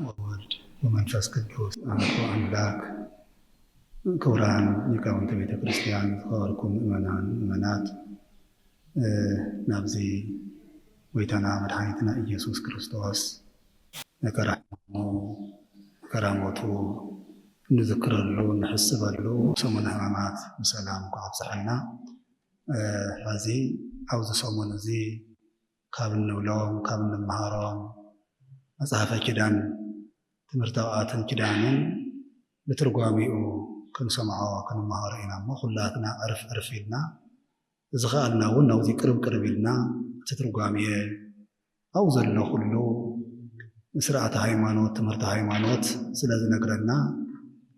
ወወልድ ወመንፈስ ቅዱስ አሐዱ አምላክ። ክቡራን ሊቃውንተ ቤተ ክርስቲያን ዝኸበርኩም ምእመናን ምእመናት ናብዚ ጎይታና መድኃኒትና ኢየሱስ ክርስቶስ መከራ ሞቱ እንዝክረሉ እንሕስበሉ ሰሙነ ሕማማት ብሰላም ክኣብፅሐና። ሕዚ ኣብዚ ሰሙን እዚ ካብ እንብሎም ካብ እንመሃሮም መጽሐፈ ኪዳን ትምህርተ ቃትን ኪዳንን ብትርጓሚኡ ክንሰምዖ ክንመሃሮ ኢና እሞ ኩላትና ዕርፍ ኢልና ዝኸኣልና እውን ናብዚ ቅርብ ኢልና እቲ ትርጓሜ ኣብኡ ዘሎ ኩሉ ስርዓተ ሃይማኖት ትምህርተ ሃይማኖት ስለ ዝነግረና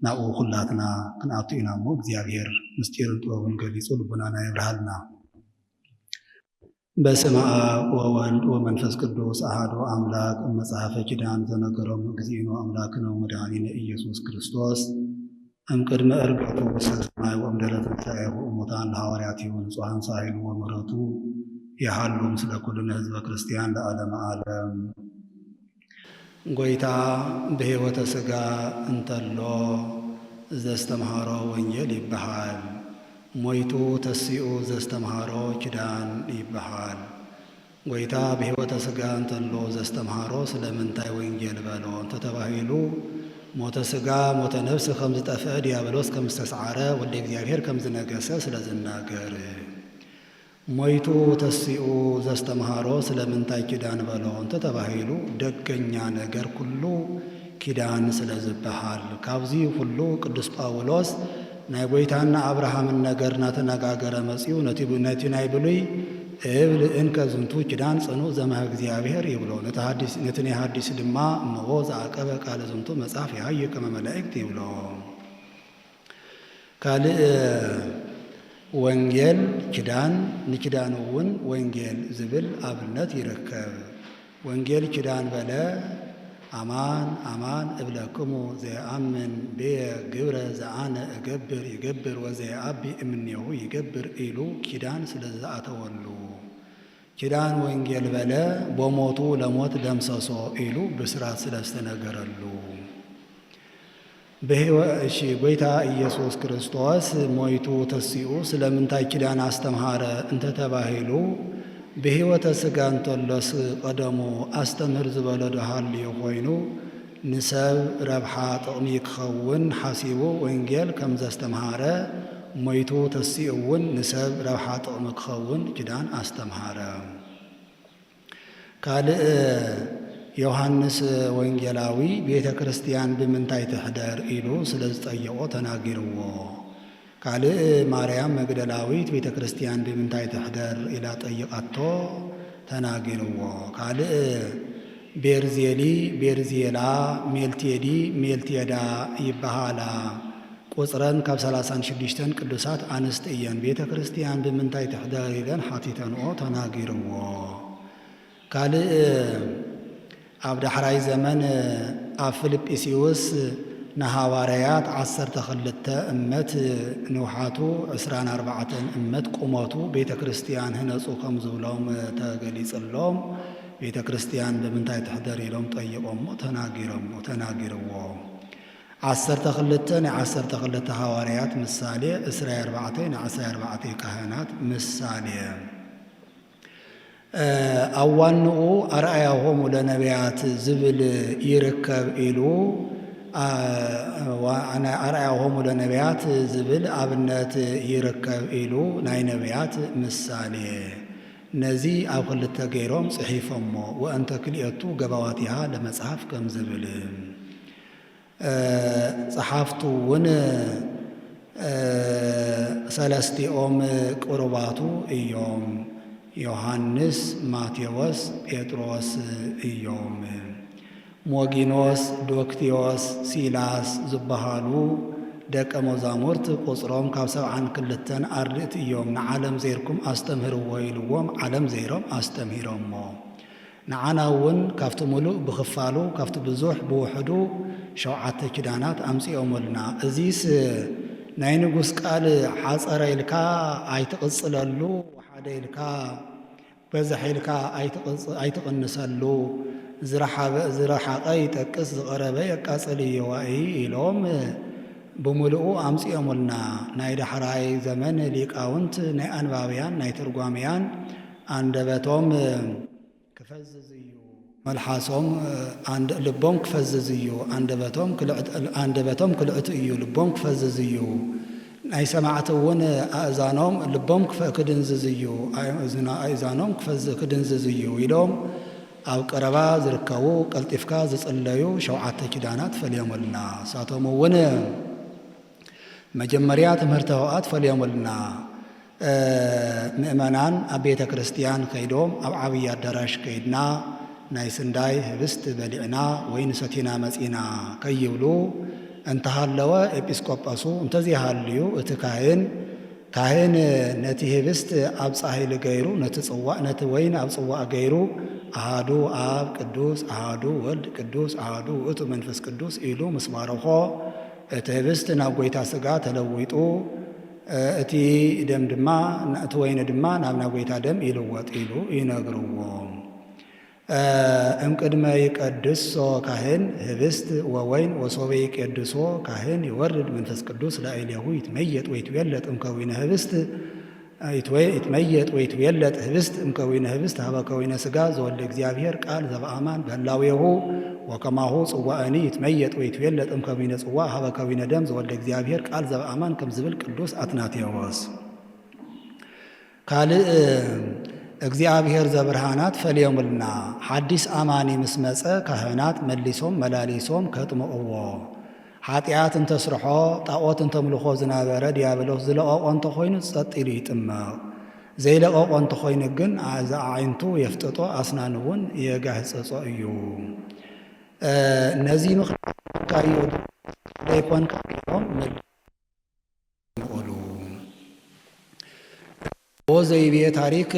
ናብኡ ኩላትና ክንኣቱ ኢና እሞ እግዚአብሔር ምስጢርን ጥበቡን ገሊጹ ልቡናና ይብርሃልና። በስመ አብ ወወልድ ወመንፈስ ቅዱስ አሐዱ አምላክ። መጽሐፈ ኪዳን ዘነገሮም እግዚእነ አምላክነ ወመድኃኒነ ኢየሱስ ክርስቶስ እምቅድመ ዕርገቱ ሰማይ ወእምድኅረ ትንሣኤሁ እሙታን ለሐዋርያቲሁ ንጹሐን ሳይሉ ወምሕረቱ የሃሉ ምስለ ኩልነ ህዝበ ክርስቲያን ለዓለመ ዓለም። ጎይታ በሕይወተ ሥጋ እንተሎ ዘስተምሃሮ ወንጌል ይበሃል። ሞይቱ ተሲኡ ዘስተምሃሮ ኪዳን ይበሃል። ጎይታ በሕይወተ ሥጋ እንተሎ ዘስተምሃሮ ስለምንታይ ወንጌል በሎ እንተተባሂሉ ሞተ ሥጋ ሞተ ነፍስ ከም ዝጠፍአ ዲያብሎስ ከም ዝተሰዓረ ወልደ እግዚአብሔር ከም ዝነገሰ ስለ ዝናገር ሞይቱ ተሲኡ ዘስተምሃሮ ስለምንታይ ኪዳን በሎ እንተተባሂሉ ደገኛ ነገር ኩሉ ኪዳን ስለ ዝበሃል ካብዚ ሁሉ ቅዱስ ጳውሎስ ናይ ጎይታና አብርሃምን ነገር ናተነጋገረ መጺኡ ነቲ ናይ ብሉይ እብል እንከ ዝንቱ ኪዳን ጽኑዕ ዘመሃ እግዚአብሔር ይብሎ ነቲ ናይ ሐዲስ ድማ እነሆ ዘዓቀበ ቃለ ዝንቱ መጽሐፍ ይሃይ ከመ መላእክት ይብሎ። ካልእ ወንጌል ኪዳን ንኪዳን እውን ወንጌል ዝብል ኣብነት ይርከብ። ወንጌል ኪዳን በለ አማን አማን እብለክሙ ዘየአምን ብየ ግብረ ዘአነ እገብር ይገብር ወዘየአቢ እምኔሁ ይገብር ኢሉ ኪዳን ስለ ዝኣተወሉ ኪዳን ወንጌል በለ በሞቱ ለሞት ደምሰሶ ኢሉ ብስራት ስለ ዝተነገረሉ ጎይታ ኢየሱስ ክርስቶስ ሞይቱ ተሲኡ ስለምንታይ ኪዳን አስተምሃረ እንተተባሂሉ በሕይወተ ሥጋ እንተሎስ ቀደሙ አስተምህር ዝበሎ ድሃልዩ ኮይኑ ንሰብ ረብሓ ጥቕሚ ክኸውን ሓሲቡ ወንጌል ከም ዘስተምሃረ ሞይቱ ተሲኡ እውን ንሰብ ረብሓ ጥቕሚ ክኸውን ኪዳን አስተምሃረ። ካልእ ዮሐንስ ወንጌላዊ ቤተ ክርስቲያን ብምንታይ ትሕደር ኢሉ ስለ ዝጠየቆ ተናጊርዎ። ካልእ ማርያም መግደላዊት ቤተ ክርስቲያን ብምንታይ ትሕደር ኢላ ጠይቃቶ ተናጊርዎ። ካልእ ቤርዜላ ሜልቴዲ ሜልቴዳ ይበሃላ ቁፅረን ካብ 36 ቅዱሳት አንስት እየን ቤተ ክርስቲያን ብምንታይ ትሕደር ኢለን ሓቲተንኦ ተናጊርዎ። ካልእ ኣብ ዳሕራይ ዘመን ኣብ ፊልጵስዩስ ንሃዋርያት 12 እመት ንውሓቱ 24 እመት ቁመቱ ቤተ ክርስቲያን ህነጹ ከም ዝብሎም ተገሊጽሎም ቤተ ክርስቲያን ብምንታይ ትሕደር ኢሎም ጠይቆሞ ተናጊርዎ። 12 ናይ 12 ሃዋርያት ምሳሌ 24 ናይ 14 ካህናት ምሳሌ ኣዋንኡ ኣርአያሆሙ ለነቢያት ዝብል ይርከብ ኢሉ ኣርአያሆሙ ለነቢያት ዝብል ኣብነት ይርከብ ኢሉ ናይ ነቢያት ምሳሌ ነዚ ኣብ ክልተ ገይሮም ጽሒፎሞ ወእንተ ክልኤቱ ገባዋቲሃ ለመጽሐፍ ከም ዝብል ጸሓፍቱ እውን ሰለስቲኦም ቁርባቱ እዮም ዮሐንስ ማቴዎስ ጴጥሮስ እዮም። ሞጊኖስ ዶክቲዮስ ሲላስ ዝበሃሉ ደቀ መዛሙርት ቁፅሮም ካብ 72 ኣርድእቲ እዮም። ንዓለም ዘይርኩም ኣስተምህርዎ ኢልዎም ዓለም ዘይሮም ኣስተምሂሮሞ። ንዓና እውን ካብቲ ሙሉእ ብኽፋሉ ካብቲ ብዙሕ ብውሕዱ 7 ኪዳናት ኣምፂኦሙልና። እዚስ ናይ ንጉሥ ቃል ሓፀረ ኢልካ ኣይትቕጽለሉ ሓደ ኢልካ በዛ ሒልካ ኣይትቕንሰሉ ዝረሓቐ ይጠቅስ ዝቐረበ የቃጽል እየዋኢ ኢሎም ብምልኡ ኣምፂኦሙልና ናይ ዳሕራይ ዘመን ሊቃውንት ናይ ኣንባብያን ናይ ትርጓምያን አንደበቶም ክፈዝዝ እዩ መልሓሶም ልቦም ክፈዝዝ እዩ አንደበቶም ክልዕት እዩ ልቦም ክፈዝዝ እዩ ናይ ሰማዕቲ እውን ኣእዛኖም ልቦም ክድንዝዝ እዩ ኣእዛኖም ክድንዝዝ እዩ ኢሎም ኣብ ቀረባ ዝርከቡ ቀልጢፍካ ዝጽለዩ 7 ኪዳናት ፈልዮሙልና ሳቶም እውን መጀመርያ ትምህርተ ሆኣት ፈልዮሙልና ምእመናን ኣብ ቤተ ክርስቲያን ከይዶም ኣብ ዓብይ አዳራሽ ከይድና ናይ ስንዳይ ህብስት በሊዕና ወይ ንሰቲና መጺና ከይብሉ እንተሃለወ ኤጲስቆጶሱ እንተዚሃልዩ እቲ ካህን ነቲ ህብስት ኣብ ጻሂል ገይሩ ነቲ ወይን ኣብ ጽዋዕ ገይሩ አሃዱ አብ ቅዱስ አሃዱ ወልድ ቅዱስ አሃዱ ውእቱ መንፈስ ቅዱስ ኢሉ ምስ ባረኾ እቲ ህብስት ናብ ጎይታ ሥጋ ተለዊጡ እቲ ደም ድማ እቲ ወይኒ ድማ ናብ ጎይታ ደም ይልወጥ ኢሉ ይነግርዎ እምቅድመ ይቀድሶ ካህን ህብስት ወወይን ወሶበ ይቀድሶ ካህን ይወርድ መንፈስ ቅዱስ ላዕሌሁ ይትመየጥ ወይትዌለጥ እምከዊነ ህብስት ይትመየጥ ወይትዌለጥ ህብስት እምከዊነ ህብስት ሀበ ከዊነ ሥጋ ዘወልደ እግዚአብሔር ቃል ዘበአማን በህላዌሁ ወከማሁ ጽዋእኒ ይትመየጥ ወይትዌለጥ እምከዊነ ጽዋዕ ሀበ ከዊነ ደም ዘወልደ እግዚአብሔር ቃል ዘበአማን ከም ዝብል ቅዱስ አትናቴዎስ ካልእ እግዚአብሔር ዘብርሃናት ፈልዮሙልና ሓዲስ አማኒ ምስ መጸ ካህናት መሊሶም መላሊሶም ከጥምቕዎ ኃጢአት እንተስርሖ ጣዖት እንተምልኾ ዝነበረ ዲያብሎስ ዝለቐቆ እንተኾይኑ ጸጥ ኢሉ ይጥመቕ ዘይለቐቆ እንተኾይኑ ግን ኣዕይንቱ የፍጥጦ ኣስናኑ እውን የጋህጸጾ እዩ ነዚ ምኽንያትካዮ ደይኮንካ ኢሎም መልእሉ ወዘይቤ ታሪክ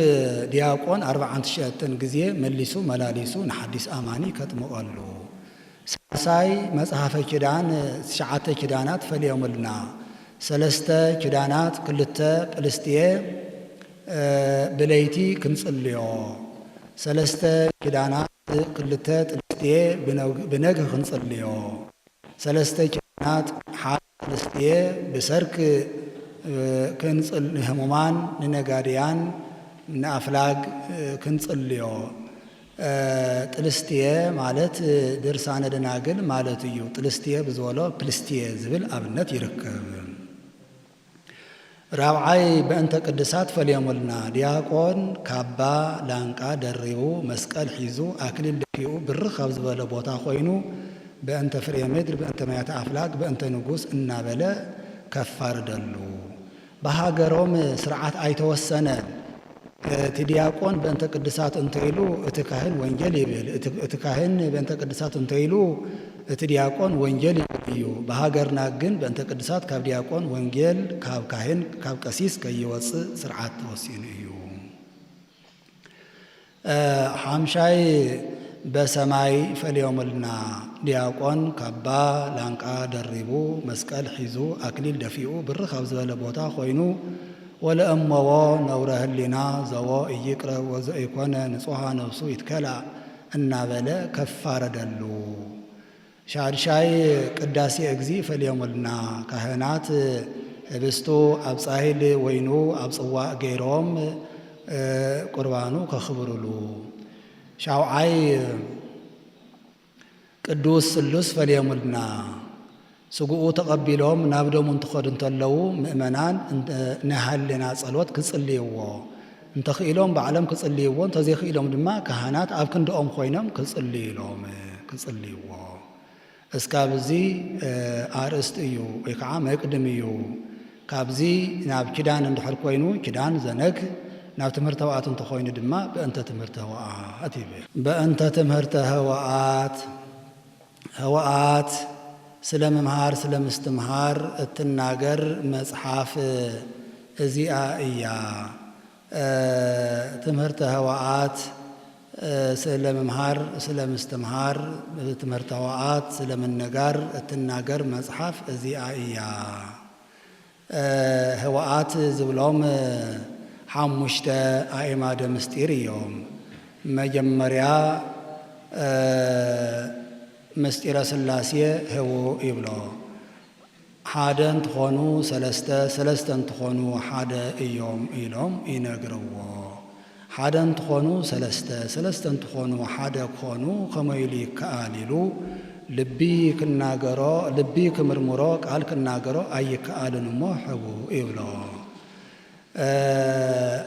ዲያቆን 49 ጊዜ መሊሱ መላሊሱ ንሓዲስ አማኒ ከጥምቐሉ ሳሳይ መጽሐፈ ኪዳን 9 ኪዳናት ፈልዮሙልና 3 ኪዳናት 2 ጵልስጥየ ብለይቲ ክንጽልዮ 3 ኪዳናት 2 ጵልስጥየ ብነግህ ክንጽልዮ 3 ኪዳናት 1 ጵልስጥየ ብሰርክ ክንጽል ህሙማን ንነጋድያን ንኣፍላግ ክንጽልዮ ጥልስጥየ ማለት ድርሳነ ደናግል ማለት እዩ ጥልስጥየ ብዝበሎ ፕልስጥየ ዝብል ኣብነት ይርከብ ራብዓይ በእንተ ቅድሳት ፈልዮሙልና ዲያቆን ካባ ላንቃ ደሪቡ መስቀል ሒዙ አክሊል ደፊኡ ብርኽ ኣብ ዝበለ ቦታ ኮይኑ በእንተ ፍሬ ምድር በእንተ ማያተ ኣፍላግ በእንተ ንጉሥ እናበለ ከፋርደሉ በሃገሮም ስርዓት አይተወሰነ እቲ ዲያቆን በእንተ ቅድሳት እንተይሉ እቲ ካህን ወንጌል ይብል እቲ ካህን በእንተ ቅድሳት እንተይሉ እቲ ዲያቆን ወንጌል ይብል እዩ በሃገርና ግን በእንተ ቅድሳት ካብ ዲያቆን ወንጌል ካብ ካህን ካብ ቀሲስ ከይወፅእ ስርዓት ተወሲኑ እዩ ሓምሻይ በሰማይ ፈልዮሙልና ዲያቆን ካባ ላንቃ ደሪቡ መስቀል ሒዙ አክሊል ደፊኡ ብርኽ ኣብ ዝበለ ቦታ ኮይኑ ወለእመዎ ነውረ ህሊና ዘቦ ኢይቅረብ ወዘኢኮነ ንጹሃ ነፍሱ ይትከላእ እናበለ ከፋረደሉ ሻድሻይ ቅዳሴ እግዚእ ፈልዮሙልና ካህናት ህብስቱ ኣብ ጻሂል ወይኑ ኣብ ጽዋዕ ገይሮም ቁርባኑ ከኽብሩሉ ሻውዓይ ቅዱስ ስሉስ ፈልዮሙልና ስጉኡ ተቐቢሎም ናብ ደሙ እንትኸዱ እንተለዉ ምእመናን ንሃልና ጸሎት ክጽልይዎ እንተኽኢሎም ባዕሎም ክጽልይዎ እንተዘይኽኢሎም ድማ ካህናት ኣብ ክንደኦም ኮይኖም ክጽልይዎ እስካብዚ ኣርእስቲ እዩ ወይ ከዓ መቅድም እዩ ካብዚ ናብ ኪዳን እንድሕር ኮይኑ ኪዳን ዘነግ ናብ ትምህርተ ህወኣት እንተኾይኑ ድማ በእንተ ትምህርተ ህወኣት ይብል በእንተ ትምህርተ ህወኣት ስለ ምምሃር ስለ ምስትምሃር እትናገር መጽሐፍ እዚኣ እያ ትምህርተ ህወኣት ስለ ምምሃር ስለ ምስትምሃር ትምህርተ ህወኣት ስለ ምንጋር እትናገር መጽሐፍ እዚኣ እያ ህወኣት ዝብሎም ሓሙሽተ ኣእማደ ምስጢር እዮም መጀመርያ ምስጢረ ሥላሴ ህቡእ ይብሎ ሓደ እንትኾኑ ሰለስተ ሰለስተ እንትኾኑ ሓደ እዮም ኢሎም ይነግርዎ ሓደ እንትኾኑ ሰለስተ ሰለስተ እንትኾኑ ሓደ ክኾኑ ከመይ ኢሉ ይከኣል ኢሉ ልቢ ክናገሮ ልቢ ክምርምሮ ቃል ክናገሮ ኣይከኣልን እሞ ህቡእ ይብሎ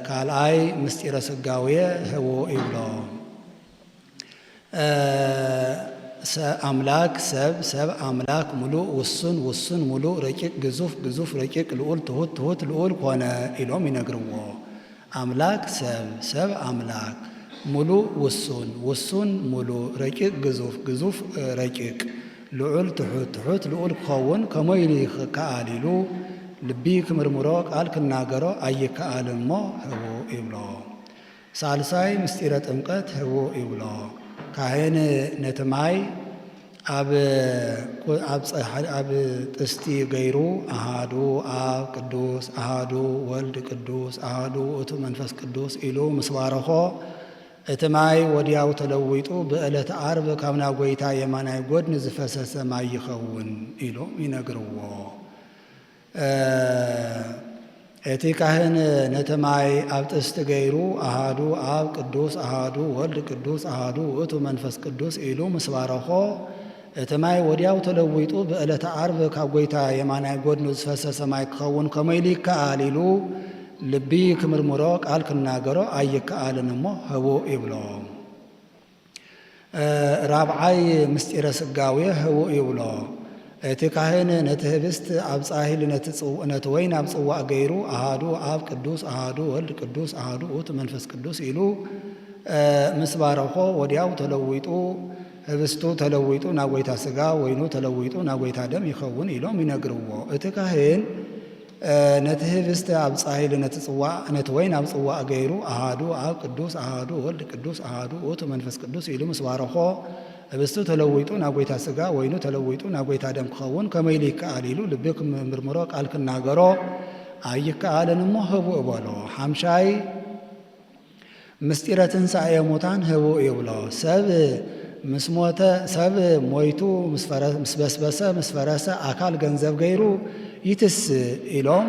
ካልኣይ ምስጢረ ሥጋዌ ህቡእ ይብሎ አምላክ ሰብ አምላክ ሙሉእ ውሱን ውሱን ሙሉእ ረቂቅ ግዙፍ ግዙፍ ረቂቅ ልዑል ትሁት ትሁት ልዑል ኮነ ኢሎም ይነግርዎ አምላክ ሰብ አምላክ ሙሉእ ውሱን ውሱን ሙሉእ ረቂቅ ግዙፍ ግዙፍ ረቂቅ ልዑል ትሑት ትሑት ልዑል ክኸውን ከመይ ኢሉ ይከኣል ኢሉ ልቢ ክምርምሮ ቃል ክናገሮ ኣይከኣል እሞ ህቡእ ይብሎ ሳልሳይ ምስጢረ ጥምቀት ህቡእ ይብሎ ካህን ነቲ ማይ ኣብ ጥስቲ ገይሩ አሃዱ አብ ቅዱስ አሃዱ ወልድ ቅዱስ አሃዱ ውእቱ መንፈስ ቅዱስ ኢሉ ምስ ባረኾ እቲ ማይ ወዲያው ተለዊጡ ብዕለተ ዓርብ ካብ ናብ ጐይታ የማናይ ጐድኒ ዝፈሰሰ ማይ ይኸውን ኢሎም ይነግርዎ እቲ ካህን ነቲ ማይ ኣብ ጥስቲ ገይሩ አሃዱ አብ ቅዱስ አሃዱ ወልድ ቅዱስ አሃዱ ውእቱ መንፈስ ቅዱስ ኢሉ ምስ ባረኾ እቲ ማይ ወዲያው ተለዊጡ ብዕለተ ዓርብ ካብ ጐይታ የማናይ ጐድኑ ዝፈሰሰ ማይ ክኸውን ከመይ ኢሉ ይከኣል ኢሉ ልቢ ክምርምሮ ቃል ክናገሮ ኣይከኣልን እሞ ህቡእ ይብሎ ራብዓይ ምስጢረ ሥጋዌ ህቡእ ይብሎ እቲ ካህን ነቲ ህብስት ኣብ ጻሂል ነቲ ወይን ኣብ ጽዋዕ ገይሩ አሃዱ አብ ቅዱስ አሃዱ ወልድ ቅዱስ አሃዱ ውእቱ መንፈስ ቅዱስ ኢሉ ምስ ባረኾ ወዲያው ተለዊጡ ህብስቱ ተለዊጡ ናብ ጐይታ ሥጋ ወይኑ ተለዊጡ ናብ ጐይታ ደም ይኸውን ኢሎም ይነግርዎ እቲ ካህን ነቲ ህብስት ኣብ ጻሂል ነቲ ወይን ኣብ ጽዋዕ ገይሩ አሃዱ አብ ቅዱስ አሃዱ ወልድ ቅዱስ አሃዱ ውእቱ መንፈስ ቅዱስ ኢሉ ምስ ባረኾ ህብስቱ ተለዊጡ ናብ ጐይታ ሥጋ ወይኑ ተለዊጡ ናብ ጐይታ ደም ክኸውን ከመይ ኢሉ ይከኣል ኢሉ ልቢ ክምርምሮ ቃል ክናገሮ ኣይከኣልን እሞ ህቡእ በሎ ሓምሻይ ምስጢረ ትንሣኤ ሙታን ህቡእ ይብሎ ሰብ ምስ ሞተ ሰብ ሞይቱ ምስ በስበሰ ምስ ፈረሰ አካል ገንዘብ ገይሩ ይትስእ ኢሎም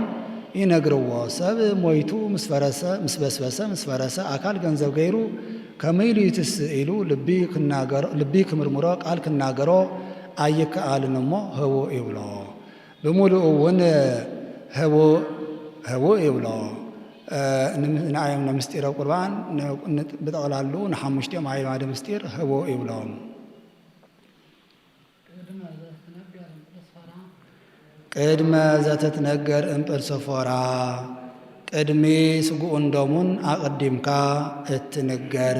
ይነግርዎ ሰብ ሞይቱ ምስ ፈረሰ ምስ በስበሰ ምስ ፈረሰ አካል ገንዘብ ገይሩ ከመይ ኢሉ ይትስእ ኢሉ ልቢ ክምርምሮ ቃል ክናገሮ ኣይከኣልን እሞ ህቡእ ይብሎ ብምሉእ እውን ህቡእ ይብሎ ንዓዮም ንምስጢረ ቁርባን ብጠቕላሉ ንሓሙሽቲኦም ኣዕማደ ምስጢር ህቡእ ይብሎም ቅድመ ዘተትነገር እምጵልሶፎራ ቅድሚ ስጉኡን ደሙን ኣቐዲምካ እትንገር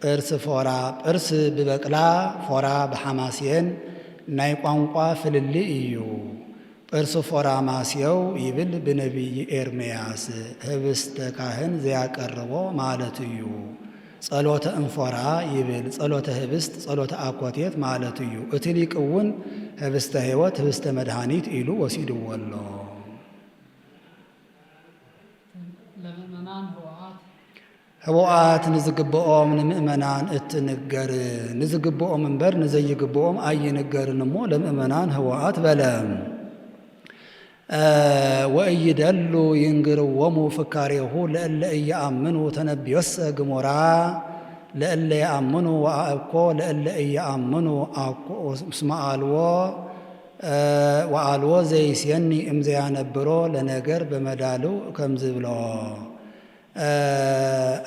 ጵርስ ፎራ ጵርስ ብበቅላ ፎራ ብሓማስየን ናይ ቋንቋ ፍልሊ እዩ ጵርስ ፎራ ማስየው ይብል ብነቢይ ኤርምያስ ህብስተ ካህን ዘያቀርቦ ማለት እዩ ጸሎተ እንፎራ ይብል ጸሎተ ህብስት ጸሎተ አኮቴት ማለት እዩ እቲ ሊቅ እውን ህብስተ ሕይወት ህብስተ መድኃኒት ኢሉ ወሲድዎ ኣሎ ህቡኣት ንዝግብኦም ንምእመናን እትንገር ንዝግብኦም እምበር ንዘይግብኦም ኣይንገርን እሞ ለምእመናን ህቡኣት በለ ወእይደሉ ይንግርዎሙ ፍካሬሁ ለእለ እየአምኑ ተነቢዮሰ ግሞራ ለእለ የአምኑ ወአእኮ ለእለ እየአምኑ አኮ እስመ አልዎ ዘይስየኒ እምዘያነብሮ ለነገር በመዳሉ ከምዝብሎ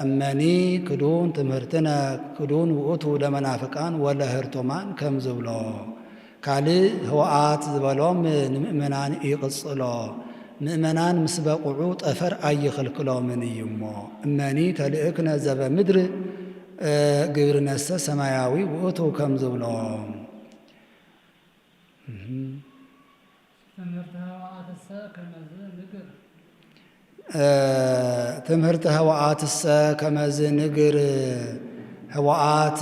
እመኒ ክዱን ትምህርትነ ክዱን ውእቱ ለመናፍቃን ወለህርቶማን ከምዝብሎ ካልእ ህወኣት ዝበሎም ንምእመናን ይቕጽሎ ምእመናን ምስ በቁዑ ጠፈር ኣይኽልክሎምን እዩ እሞ እመኒ ተልእክነ ዘበ ምድሪ ግብርነሰ ሰማያዊ ውእቱ ከምዝብሎ ትምህርተ ህወኣትሰ ከመዝ ንግር ህወኣት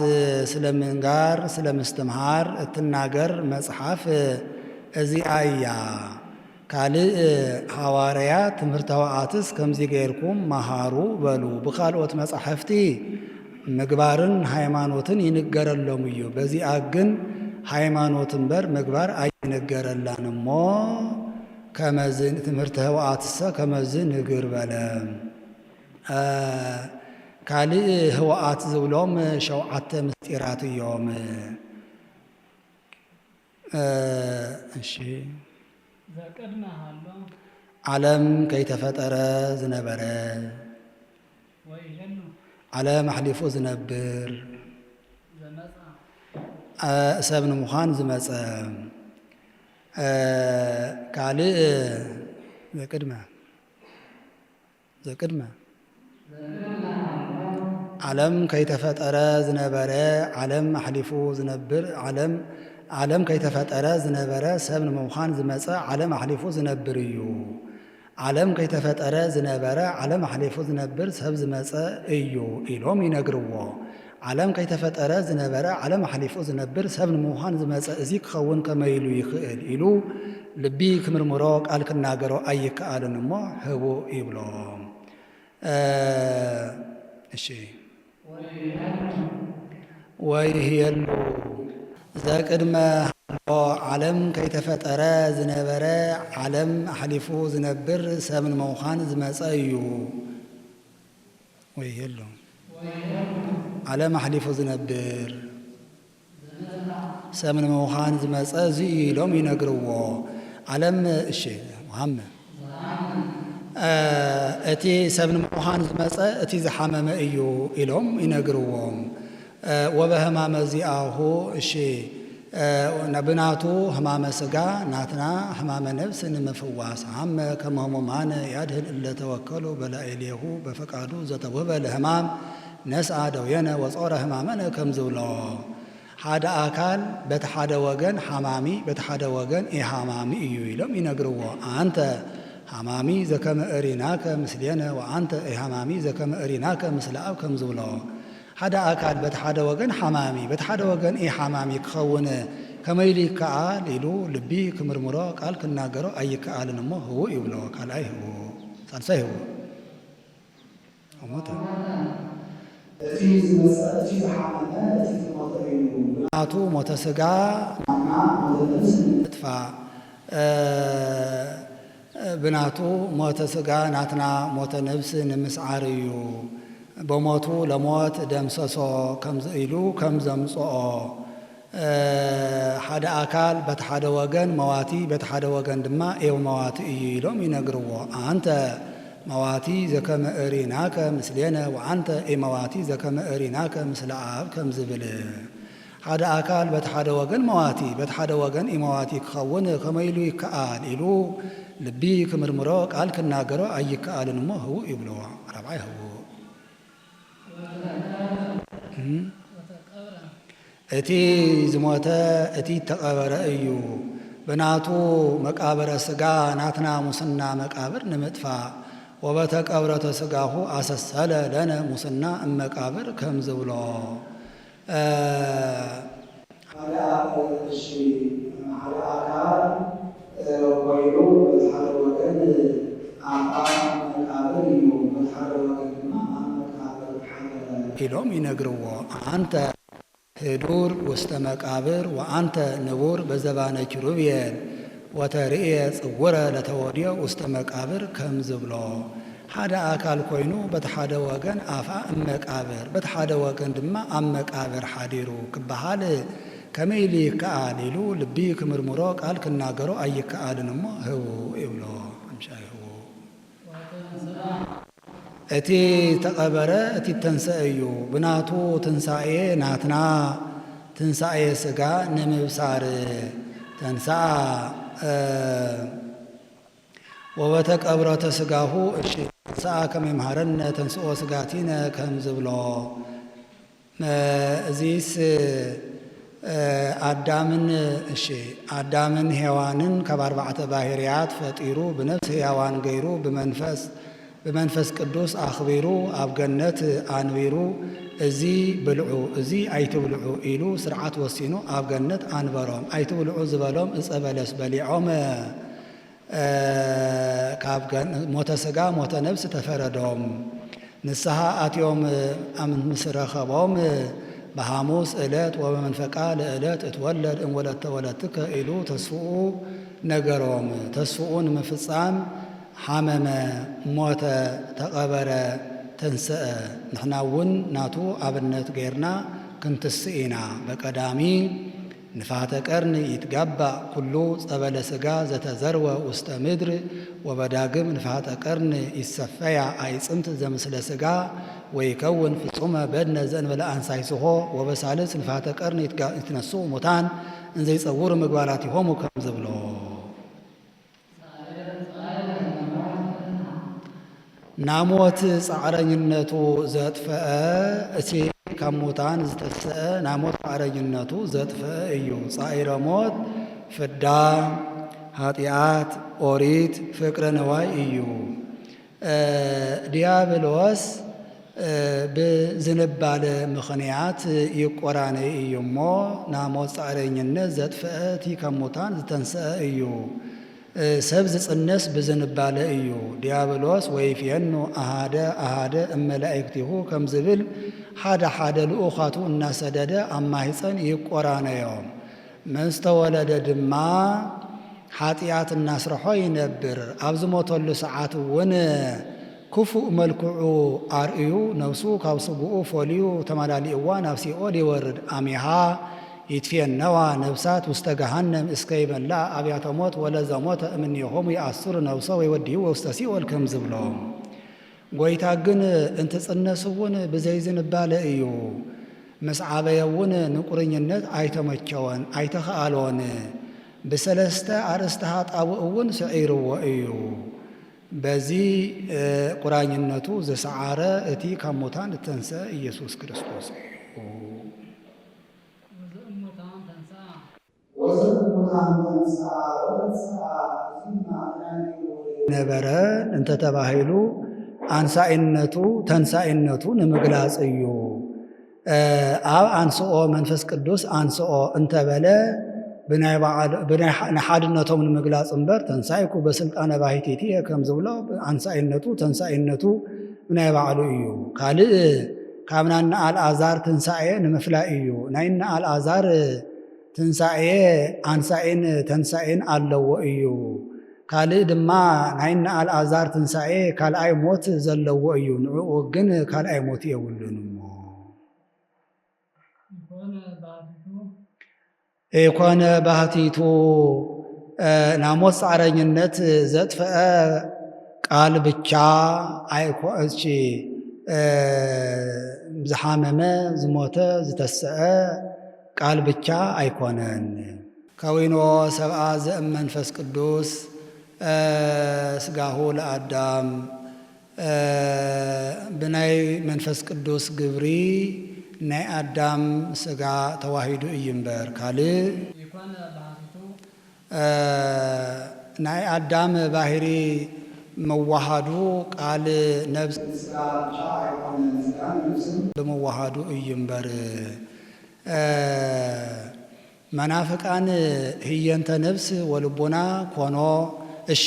ስለምንጋር ስለምስትምሃር እትናገር መጽሐፍ እዚኣ እያ ካልእ ሐዋርያት ትምህርተ ህወኣትስ ከምዚ ገይርኩም መሃሩ በሉ ብኻልኦት መጻሕፍቲ ምግባርን ሃይማኖትን ይንገረሎም እዩ በዚህ አግን ሃይማኖትን በር ምግባር አይነገረላንሞ ከመዝን ትምህርተ ህወአትሰ ከመዝን ንግር በለ ካልእ ህወአት ዝብሎም ሸውዓተ ምስጢራት እዮም። እሺ ዓለም ከይተፈጠረ ዝነበረ ዓለም አሕሊፉ ዝነብር ሰብ ንምዃን ዝመፀ ካልእ ዘቅድመ ዓለም ከይተፈጠረ ዝነበረ ዓለም አሕሊፉ ዝነብር ዓለም ከይተፈጠረ ዝነበረ ሰብ ንምዃን ዝመፀ ዓለም አሕሊፉ ዝነብር እዩ። ዓለም ከይተፈጠረ ዝነበረ ዓለም አሕሊፉ ዝነብር ሰብ ዝመፀ እዩ ኢሎም ይነግርዎ። ዓለም ከይተፈጠረ ዝነበረ ዓለም አሕሊፉ ዝነብር ሰብ ንምዃን ዝመፀ እዚ ክኸውን ከመይ ኢሉ ይኽእል ኢሉ ልቢ ክምርምሮ ቃል ክናገሮ ኣይከኣልን እሞ ህቡእ ይብሎም። እሺ ወይህየሉ ዘቅድመ ሃሎ ዓለም ከይተፈጠረ ዝነበረ ዓለም አሕሊፉ ዝነብር ሰብ ንምዃን ዝመፀ እዩ። ወይህየሉ ዓለም አሕሊፉ ዝነብር ሰብ ንምዃን ዝመፀ እዚ እዩ ኢሎም ይነግርዎ። ዓለም እሺ ሃመ እቲ ሰብ ንምዃን ዝመፀ እቲ ዝሓመመ እዩ ኢሎም ይነግርዎም። ወበህማመ ዚአሁ እሺ ብናቱ ህማመ ስጋ ናትና ህማመ ነብስ ንምፍዋስ ሃመ ከመ ህሙማነ ያድህን እለተወከሉ በላዕሌሁ በፈቃዱ ዘተውህበ ለህማም ነስአ ደውየነ ወጾረ ህማመነ ከም ዝብሎ ሓደ አካል በቲ ሓደ ወገን ሓማሚ በቲ ሓደ ወገን ኢሓማሚ እዩ ኢሎም ይነግርዎ። አንተ ሓማሚ ዘከመ እሪናከ ምስሌነ ወአንተ ኢሓማሚ ዘከመ እሪናከ ምስለ አብ ከም ዝብሎ ሓደ አካል በቲ ሓደ ወገን ሓማሚ በቲ ሓደ ወገን ኢሓማሚ ክኸውን ከመይ ኢሉ ይከኣል ኢሉ ልቢ ክምርምሮ ቃል ክናገሮ ኣይከኣልን እሞ ህቡእ ይብሎ። ካልኣይ ህቡእ ሳልሳይ ህቡእ ሞተ እቲ ዝመፀ እቲ ዝሓመመ እቲ ዝሞተ እዩ ብናቱ ሞተ ስጋ ሞተ ነብስ ንምጥፋእ ብናቱ ሞተ ስጋ ናትና ሞተ ነብስ ንምስዓር እዩ። በሞቱ ለሞት ደምሰሶ ከምዚ ኢሉ ከም ዘምፅኦ ሓደ አካል በቲ ሓደ ወገን መዋቲ በቲ ሓደ ወገን ድማ ኤው መዋቲ እዩ ኢሎም ይነግርዎ። አንተ መዋቲ ዘከመ እሪናከ ምስሌነ ወአንተ ኤመዋቲ ዘከመ እሪናከ ምስለ አብ ከም ዝብል ሓደ አካል በቲ ሓደ ወገን መዋቲ በቲ ሓደ ወገን ኢመዋቲ ክኸውን ከመይ ኢሉ ይከኣል ኢሉ ልቢ ክምርምሮ ቃል ክናገሮ ኣይከኣልን እሞ ህቡእ ይብልዎ። ራብዓይ ህቡእ እቲ ዝሞተ እቲ ተቐበረ እዩ ብናቱ መቃብረ ስጋ ናትና ሙስና መቃብር ንምጥፋእ ወበተቀብረተ ስጋሁ አሰሰለ ለነ ሙስና እመቃብር ከም ዝብሎ ሓደ አካል ኮይኑ በቲ ሓደ ወገን አብ መቃብር እዩ በቲ ሓደ ወገን ድማ አብ መቃብር ኢሎም ይነግርዎ። አንተ ህዱር ውስተ መቃብር ወአንተ ንቡር በዘባነ ኪሩቤል ወተርእየ ጽውረ ለተወድዮ ውስተ መቃብር ከም ዝብሎ ሓደ አካል ኮይኑ በቲ ሓደ ወገን አፋ እመቃብር በቲ ሓደ ወገን ድማ አብ መቃብር ሓዲሩ ክበሃል ከመይ ኢሉ ይከኣል ኢሉ ልቢ ክምርምሮ ቃል ክናገሮ ኣይከኣልን እሞ ህቡእ ይብሎ። ኣምሻይ ህቡእ እቲ ተቐበረ እቲ ተንስአ እዩ ብናቱ ትንሳኤ ናትና ትንሳኤ ስጋ ንምብሳር ተንስአ ወበተቀብረተ ስጋሁ እሺ ተንስአ ከመ ይምሃረነ ተንስኦ ስጋቲነ ከም ዝብሎ እዚስ አዳምን እሺ አዳምን ሔዋንን ካብ አርባዕተ ባህርያት ፈጢሩ ብነፍስ ሕያዋን ገይሩ ብመንፈስ ቅዱስ አኽቢሩ ኣብ ገነት አንቢሩ እዚ ብልዑ እዚ ኣይትብልዑ ኢሉ ስርዓት ወሲኑ ኣብ ገነት አንበሮም ኣይትብልዑ ዝበሎም ዕፀ በለስ በሊዖም ካብ ሞተ ስጋ ሞተ ነብስ ተፈረዶም። ንስሐ አትዮም ምስረኸቦም በሐሙስ ዕለት ወበመንፈቃ ለዕለት እትወለድ እምወለተ ወለትከ ኢሉ ተስፍኡ ነገሮም። ተስፍኡን ምፍጻም ሐመመ ሞተ ተቐበረ ተንስአ። ንሕናውን ናቱ አብነት ገይርና ክንትስኢና። በቀዳሚ ንፋተ ቀርን ይትጋባእ ኩሉ ጸበለ ሥጋ ዘተዘርወ ውስተ ምድር ወበዳግም ንፋተ ቀርን ይሰፈያ አይጽምት ዘምስለ ሥጋ ወይከውን ፍጹመ በድነ ዘእንበለ አንሳይስሖ ወበሳልስ ንፋተ ቀርን ይትነስኡ ሙታን እንዘ ይጸውሩ ምግባራቲሆሙ ከም ዝብሎ ናሞት ጻዕረኝነቱ ዘጥፍአ እቲ ካብ ሙታን ዝተስአ ናሞት ጻዕረኝነቱ ዘጥፍአ እዩ። ጻዕረ ሞት ፍዳ ኃጢአት ኦሪት ፍቅረ ነዋይ እዩ። ዲያብሎስ ብዝንባለ ምኽንያት ይቆራነይ እዩ እሞ ናሞት ጻዕረኝነት ዘጥፍአ እቲ ካብ ሙታን ዝተንስአ እዩ። ሰብ ዝጽነስ ብዝንባለ እዩ። ዲያብሎስ ወይፍየኑ አሃደ አሃደ እመላእክቲሁ ከም ዝብል ሓደ ሓደ ልኡኻቱ እናሰደደ ኣብ ማሕፀን ይቆራነዮም። ምስተወለደ ድማ ኃጢአት እናስርሖ ይነብር። ኣብ ዝሞተሉ ሰዓት እውን ክፉእ መልክዑ ኣርእዩ ነፍሱ ካብ ስጉኡ ፈልዩ ተመላሊእዋ ናብ ሲኦል ይወርድ። አሚሃ ይትፌነዋ ነፍሳት ውስተ ገሃነም እስከ ይበላዕ ኣብያተ ሞት ወለዘሞተ እምኔሆሙ ይአስሩ ነፍሶ ወይወዲሁ ውስተ ሲኦል ከም ዝብሎም። ጐይታ ግን እንትጽነስውን ብዘይዝንባለ እዩ። ምስ ዓበየውን ንቁርኝነት ኣይተመቸወን ኣይተኸኣልዎን። ብሰለስተ አርእስተ ኃጣውእ እውን ስዒርዎ እዩ። በዚ ቁራኝነቱ ዘሰዓረ እቲ ካብ ሙታን እተንስአ ኢየሱስ ክርስቶስ እዩ። ነበረ እንተ ተባሂሉ አንሳኢነቱ ተንሳኢነቱ ንምግላጽ እዩ። ኣብ አንስኦ መንፈስ ቅዱስ አንስኦ እንተበለ ንሓድነቶም ንምግላጽ እምበር ተንሳኢኩ በስልጣነ ባሕቲቲ ከም ዝብሎ አንሳኢነቱ ተንሳኢነቱ ብናይ ባዕሉ እዩ። ካልእ ካብ ናና አልዓዛር ትንሣኤ ንምፍላይ እዩ። ናይና አልዓዛር ትንሣኤ አንሳኤን ተንሳኤን ኣለዎ እዩ። ካልእ ድማ ናይና አልዓዛር ትንሣኤ ካልኣይ ሞት ዘለዎ እዩ። ንዕኡ ግን ካልኣይ ሞት የብሉን እሞ ኢኮነ ባህቲቱ ናሞት ጻዕረኝነት ዘጥፍአ ቃል ብቻ ኣይኮእች ዝሓመመ ዝሞተ ዝተስአ ቃል ብቻ ኣይኮነን። ከዊኖ ሰብአ ዘእም መንፈስ ቅዱስ ስጋሁ ለአዳም ብናይ መንፈስ ቅዱስ ግብሪ ናይ አዳም ስጋ ተዋሂዱ እዩ እምበር ካልእ ናይ አዳም ባህሪ መዋሃዱ ቃል ነብስ ስጋ ብቻ ኣይኮነን ስጋን ነብስን ብመዋሃዱ እዩ እምበር መናፍቃን ህየንተ ነብስ ወልቦና ኮኖ እሺ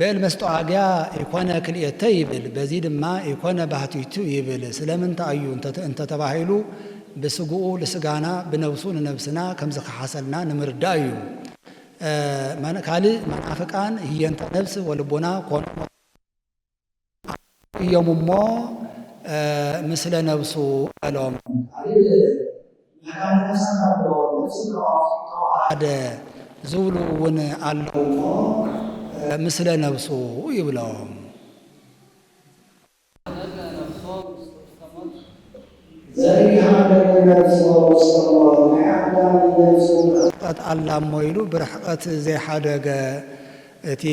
በል መስተዋግያ ኢኮነ ክልኤተ ይብል በዚ ድማ ኢኮነ ባህቲቱ ይብል። ስለምንታይ እዩ እንተ ተባሂሉ ብስጉኡ ለስጋና ብነብሱ ንነብስና ከም ዝከሓሰልና ንምርዳ እዩ። ካልእ መናፍቃን ህየንተ ነብስ ወልቦና ኮኖ እዮም እሞ ምስለ ነብሱ አሎም ሓደ ዝብሉ እውን ኣለዎ ምስለ ነብሱ ይብሎም። ርሕቀት ኣላሞ ኢሉ ብርሕቀት ዘይሓደገ እቲ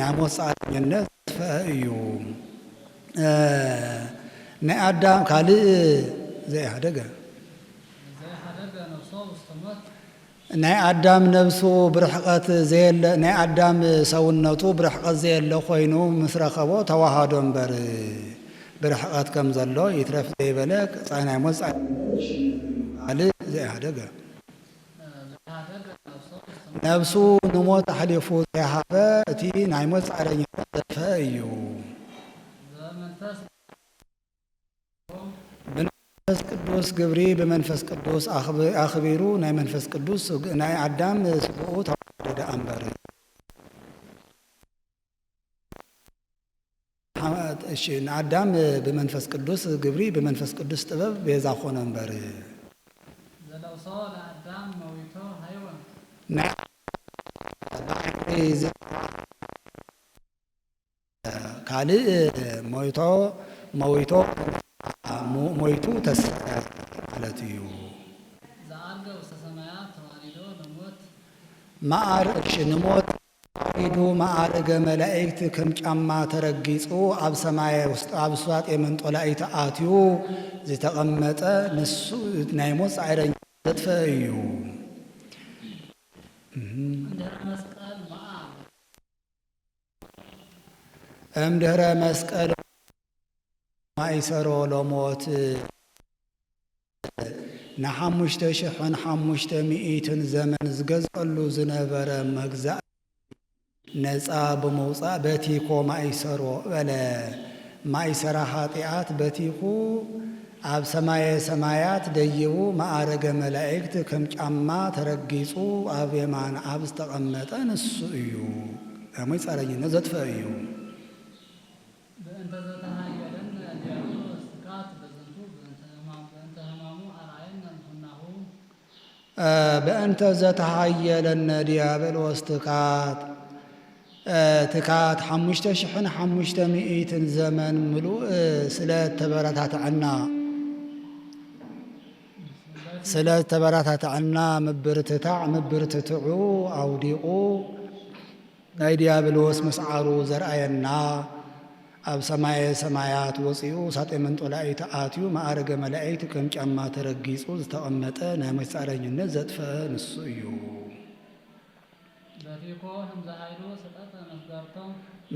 ናሞት ጻዕረኝነት ዝጥፍአ እዩ። ናይ ኣዳም ካልእ ዘይሓደገ ናይ አዳም ነብሱ ብርሕቀት ዘየለ ናይ አዳም ሰውነቱ ብርሕቀት ዘየለ ኮይኑ ምስ ረኸቦ ተዋሃዶ እምበር ብርሕቀት ከም ዘሎ ይትረፍ ዘይበለ ናይ ሞት ካልእ ዘይሓደገ ነብሱ ንሞት ኣሕሊፉ ዘይሃበ እቲ ናይ ሞት ጻዕረኝነት ዘጥፍአ እዩ። ቅዱስ ግብሪ በመንፈስ ቅዱስ አኽቢሩ ናይ መንፈስ ቅዱስ ናይ አዳም ስብኡ ተወደደ አንበር እሺ አዳም በመንፈስ ቅዱስ ግብሪ በመንፈስ ቅዱስ ጥበብ ቤዛ ሆነ አንበር ዘለውሶ ለአዳም መዊቶ ሃይወን ካልእ ሞይቱ ተስፋ ማለት እዩ ዘአርገ ውስተ ሰማያት ተዋሪዶ ለሞት ማዕርግ ንሞት ተዋሪዱ ማዕርገ መላእክት ከም ጫማ ተረጊጹ ኣብ ሰማይ ውስጥ ኣብ ስዋጥ የመንጦላእቲ አትዩ ዝተቐመጠ ንሱ ናይ ሞት ጻዕረኛ ዘጥፈ እዩ እምድኅረ መስቀል ማይሰሮ ለሞት ን5,500 ዘመን ዝገዝአሉ ዝነበረ መግዛእ ነፃ ብምውፃእ በቲኮ ማይሰሮ በለ ማይሰራ ኃጢአት በቲኹ ኣብ ሰማየ ሰማያት ደይቡ ማዕረገ መላእክት ከም ጫማ ተረጊጹ ኣብ የማን ኣብ ዝተቐመጠ ንሱ እዩ ሞይ ጻረኝነት ዘጥፈ እዩ በእንተ ዘተሃየለን ዲያብሎስ ትካት በዝንቱ በእንተ ህማሙ አርአየነ እንኩናሁ በእንተ ዘተሃየለን ዲያብሎስ ትካት 5,500 ዘመን ምሉእ ስለተበራታተዐና ምብርትትዑ አውዲቁ ናይ ዲያብሎስ ምስዓሩ ዘርአየና ኣብ ሰማየ ሰማያት ወፂኡ ሳጤ መንጦላእቲ አትዩ ማዕረገ መላእክት ከም ጫማ ተረጊጹ ዝተቐመጠ ናይ ሞት ጻዕረኝነት ዘጥፈ ንሱ እዩ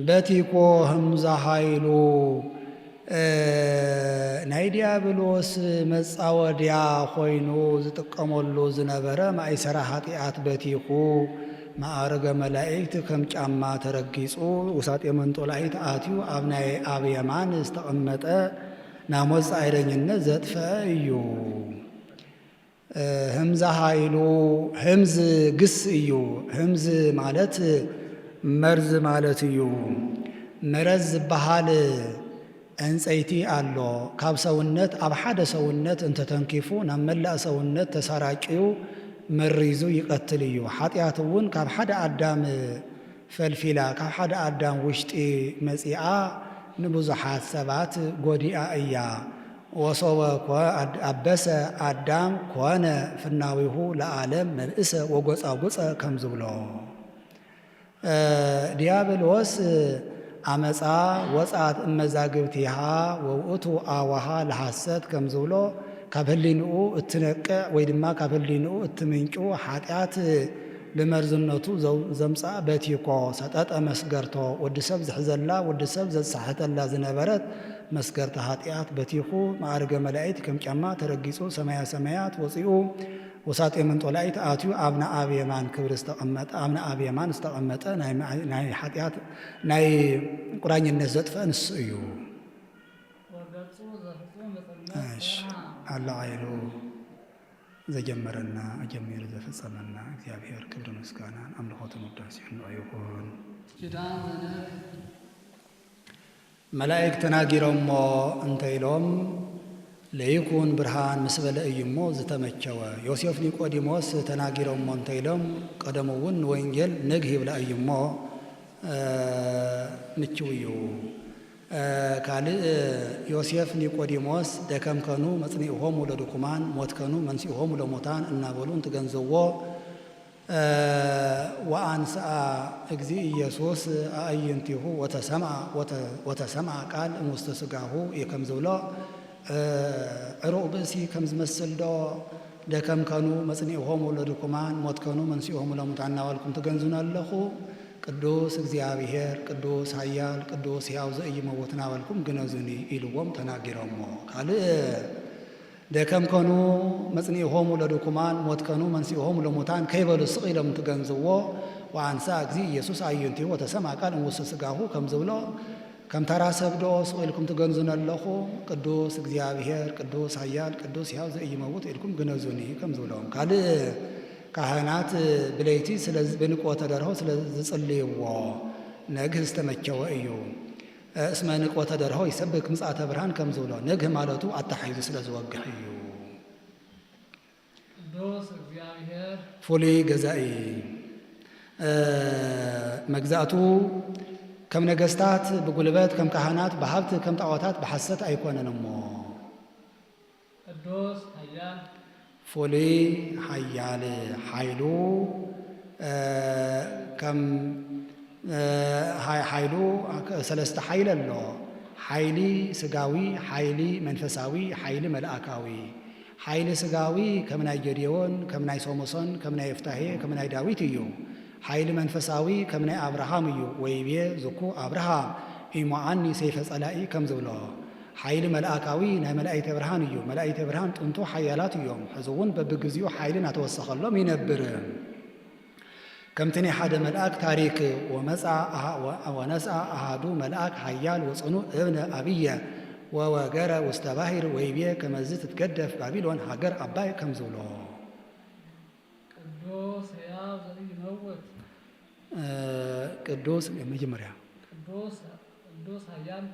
በቲኮ ህምዛ ሃይሉ ናይ ዲያብሎስ መጻወድያ ኾይኑ ዝጥቀመሉ ዝነበረ ማእሰራ ኃጢአት በቲኹ ማዕረገ መላእክት ከም ጫማ ተረጊጹ ውሳጤ መንጦላእቲ አትዩ ኣብ የማን ዝተቐመጠ ናይ ሞት ጻዕረኝነት ዘጥፈ እዩ ህምዛ ሃይሉ ህምዝ ግስ እዩ ህምዝ ማለት መርዝ ማለት እዩ መረዝ ዝበሃል እንፀይቲ አሎ ካብ ሰውነት ኣብ ሓደ ሰውነት እንተተንኪፉ ናብ መላእ ሰውነት ተሰራጭዩ መሪዙ ይቀትል እዩ ኃጢአት እውን ካብ ሓደ አዳም ፈልፊላ ካብ ሓደ አዳም ውሽጢ መጺአ ንብዙሓት ሰባት ጎዲኣ እያ ወሶበ አበሰ አዳም ኮነ ፍናዊሁ ለዓለም መልእሰ ወጎጻጉጸ ከም ዝብሎ ዲያብሎስ አመፃ ወጻት እመዛግብቲሃ ወውእቱ አዋሃ ለሐሰት ከም ዝብሎ ካብ ህሊንኡ እትነቅዕ ወይ ድማ ካብ ህሊንኡ እትምንጩ ኃጢአት ብመርዝነቱ ዘምጻእ በቲኮ ሰጠጠ መስገርቶ ወዲ ሰብ ዝሕዘላ ወዲ ሰብ ዘሳሕተላ ዝነበረት መስገርተ ኃጢአት በቲኹ ማዕርገ መላእክት ከም ጫማ ተረጊጹ ሰማያ ሰማያት ወፂኡ ወሳጤ መንጦላእቲ አትዩ ኣብና ኣብ የማን ክብሪ ዝተቐመጠ ኣብና ኣብ የማን ዝተቐመጠ ናይ ኃጢአት ናይ ቁራኝነት ዘጥፈ ንሱ እዩ አላዓይሉ ዘጀመረና አጀሚሩ ዘፈጸመና እግዚአብሔር ክብር ምስጋናን አምልኮትን ውዳሴን ይሁን። መላእክት ተናጊሮሞ እንተይሎም ለይኩን ብርሃን ምስ በለ እዩሞ ዝተመቸወ ዮሴፍ ኒቆዲሞስ ተናጊሮሞ እንተይሎም ቀደሙውን ወንጌል ንግህ ይብላ እዩሞ ምችው እዩ ካልእ ዮሴፍ ኒቆዲሞስ ደከምከኑ መጽኒዕሆሙ ለድኩማን ሞትከኑ መንሲዕሆሙ ለሞታን እናበሉ እንትገንዘዎ ወአንስአ እግዚ ኢየሱስ አእይንቲሁ ወተሰምዐ ቃል እሙስተ ሥጋሁ ከም ዝብሎ ዕሩቕ ብእሲ ከም ዝመስል ዶ ደከምከኑ መጽኒዕሆሙ ለድኩማን ሞትከኑ መንሲዕሆሙ ለሙታን እናበልኩም ትገንዝኑ ኣለኹ ቅዱስ እግዚአብሔር ቅዱስ ኃያል ቅዱስ ሕያው ዘኢይመውት እናበልኩም ግነዙኒ ኢልዎም ተናጊሮሞ ካልእ ደከምከኑ መጽኒዕሆሙ ለድኩማን ሞትከኑ መንሲዕሆሙ ለሙታን ከይበሉ ስቕ ኢሎም ትገንዝዎ ወአንስአ እግዚ ኢየሱስ አእይንቲሁ ወተሰምዐ ቃል እሙስተ ሥጋሁ ከም ዝብሎ ከም ተራ ሰብዶ ስኢልኩም ትገንዙን ኣለኹ ቅዱስ እግዚአብሔር ቅዱስ ኃያል ቅዱስ ሕያው ዘኢይመውት ኢልኩም ግነዙኒ ከም ዝብሎም ካልእ ካህናት ብለይቲ ብንቆተ ደርሆ ስለ ዝጽልይዎ ነግህ ዝተመቸወ እዩ እስመ ንቆተ ደርሆ ይሰብክ ምጽአተ ብርሃን ከም ዝብሎ ነግህ ማለቱ አታሒዙ ስለ ዝወግሕ እዩ ቅዱስ እግዚአብሔር ፍሉይ ገዛኢ መግዛእቱ ከም ነገስታት ብጉልበት ከም ካህናት በሀብት ከም ጣዖታት በሐሰት አይኮነን እሞ ቅዱስ ኃያል ፍሉይ ኃያል ኃይሉ ከም ኃይሉ ሰለስተ ኃይል ኣሎ ኃይሊ ስጋዊ ኃይሊ መንፈሳዊ ኃይሊ መልአካዊ ኃይሊ ስጋዊ ከም ናይ ጌዴዎን ከም ናይ ሶምሶን ከም ናይ የፍታሄ ከም ናይ ዳዊት እዩ ኃይሊ መንፈሳዊ ከም ናይ አብርሃም እዩ ወይቤ ዝኩ አብርሃም ኢሞዓኒ ሰይፈ ጸላኢ ከም ዝብሎ ኃይሊ መልአካዊ ናይ መላእክተ ብርሃን እዩ መላእክተ ብርሃን ጥንቱ ኃያላት እዮም ሕዚ እውን በብግዚኡ ኃይልን አተወሰኸሎም ይነብር ከምቲ ናይ ሓደ መልአክ ታሪክ ወነስአ አሃዱ መልአክ ኃያል ወጽኑዕ እብነ አብየ ወወገረ ውስተ ባሕር ወይቤ ከመዝ ትትገደፍ ባቢሎን ሃገር አባይ ከም ዝብሎ ቅዱስ ሕያው ዘኢይመውት ቅዱስ መጀመሪያ ቅዱስ ኃያል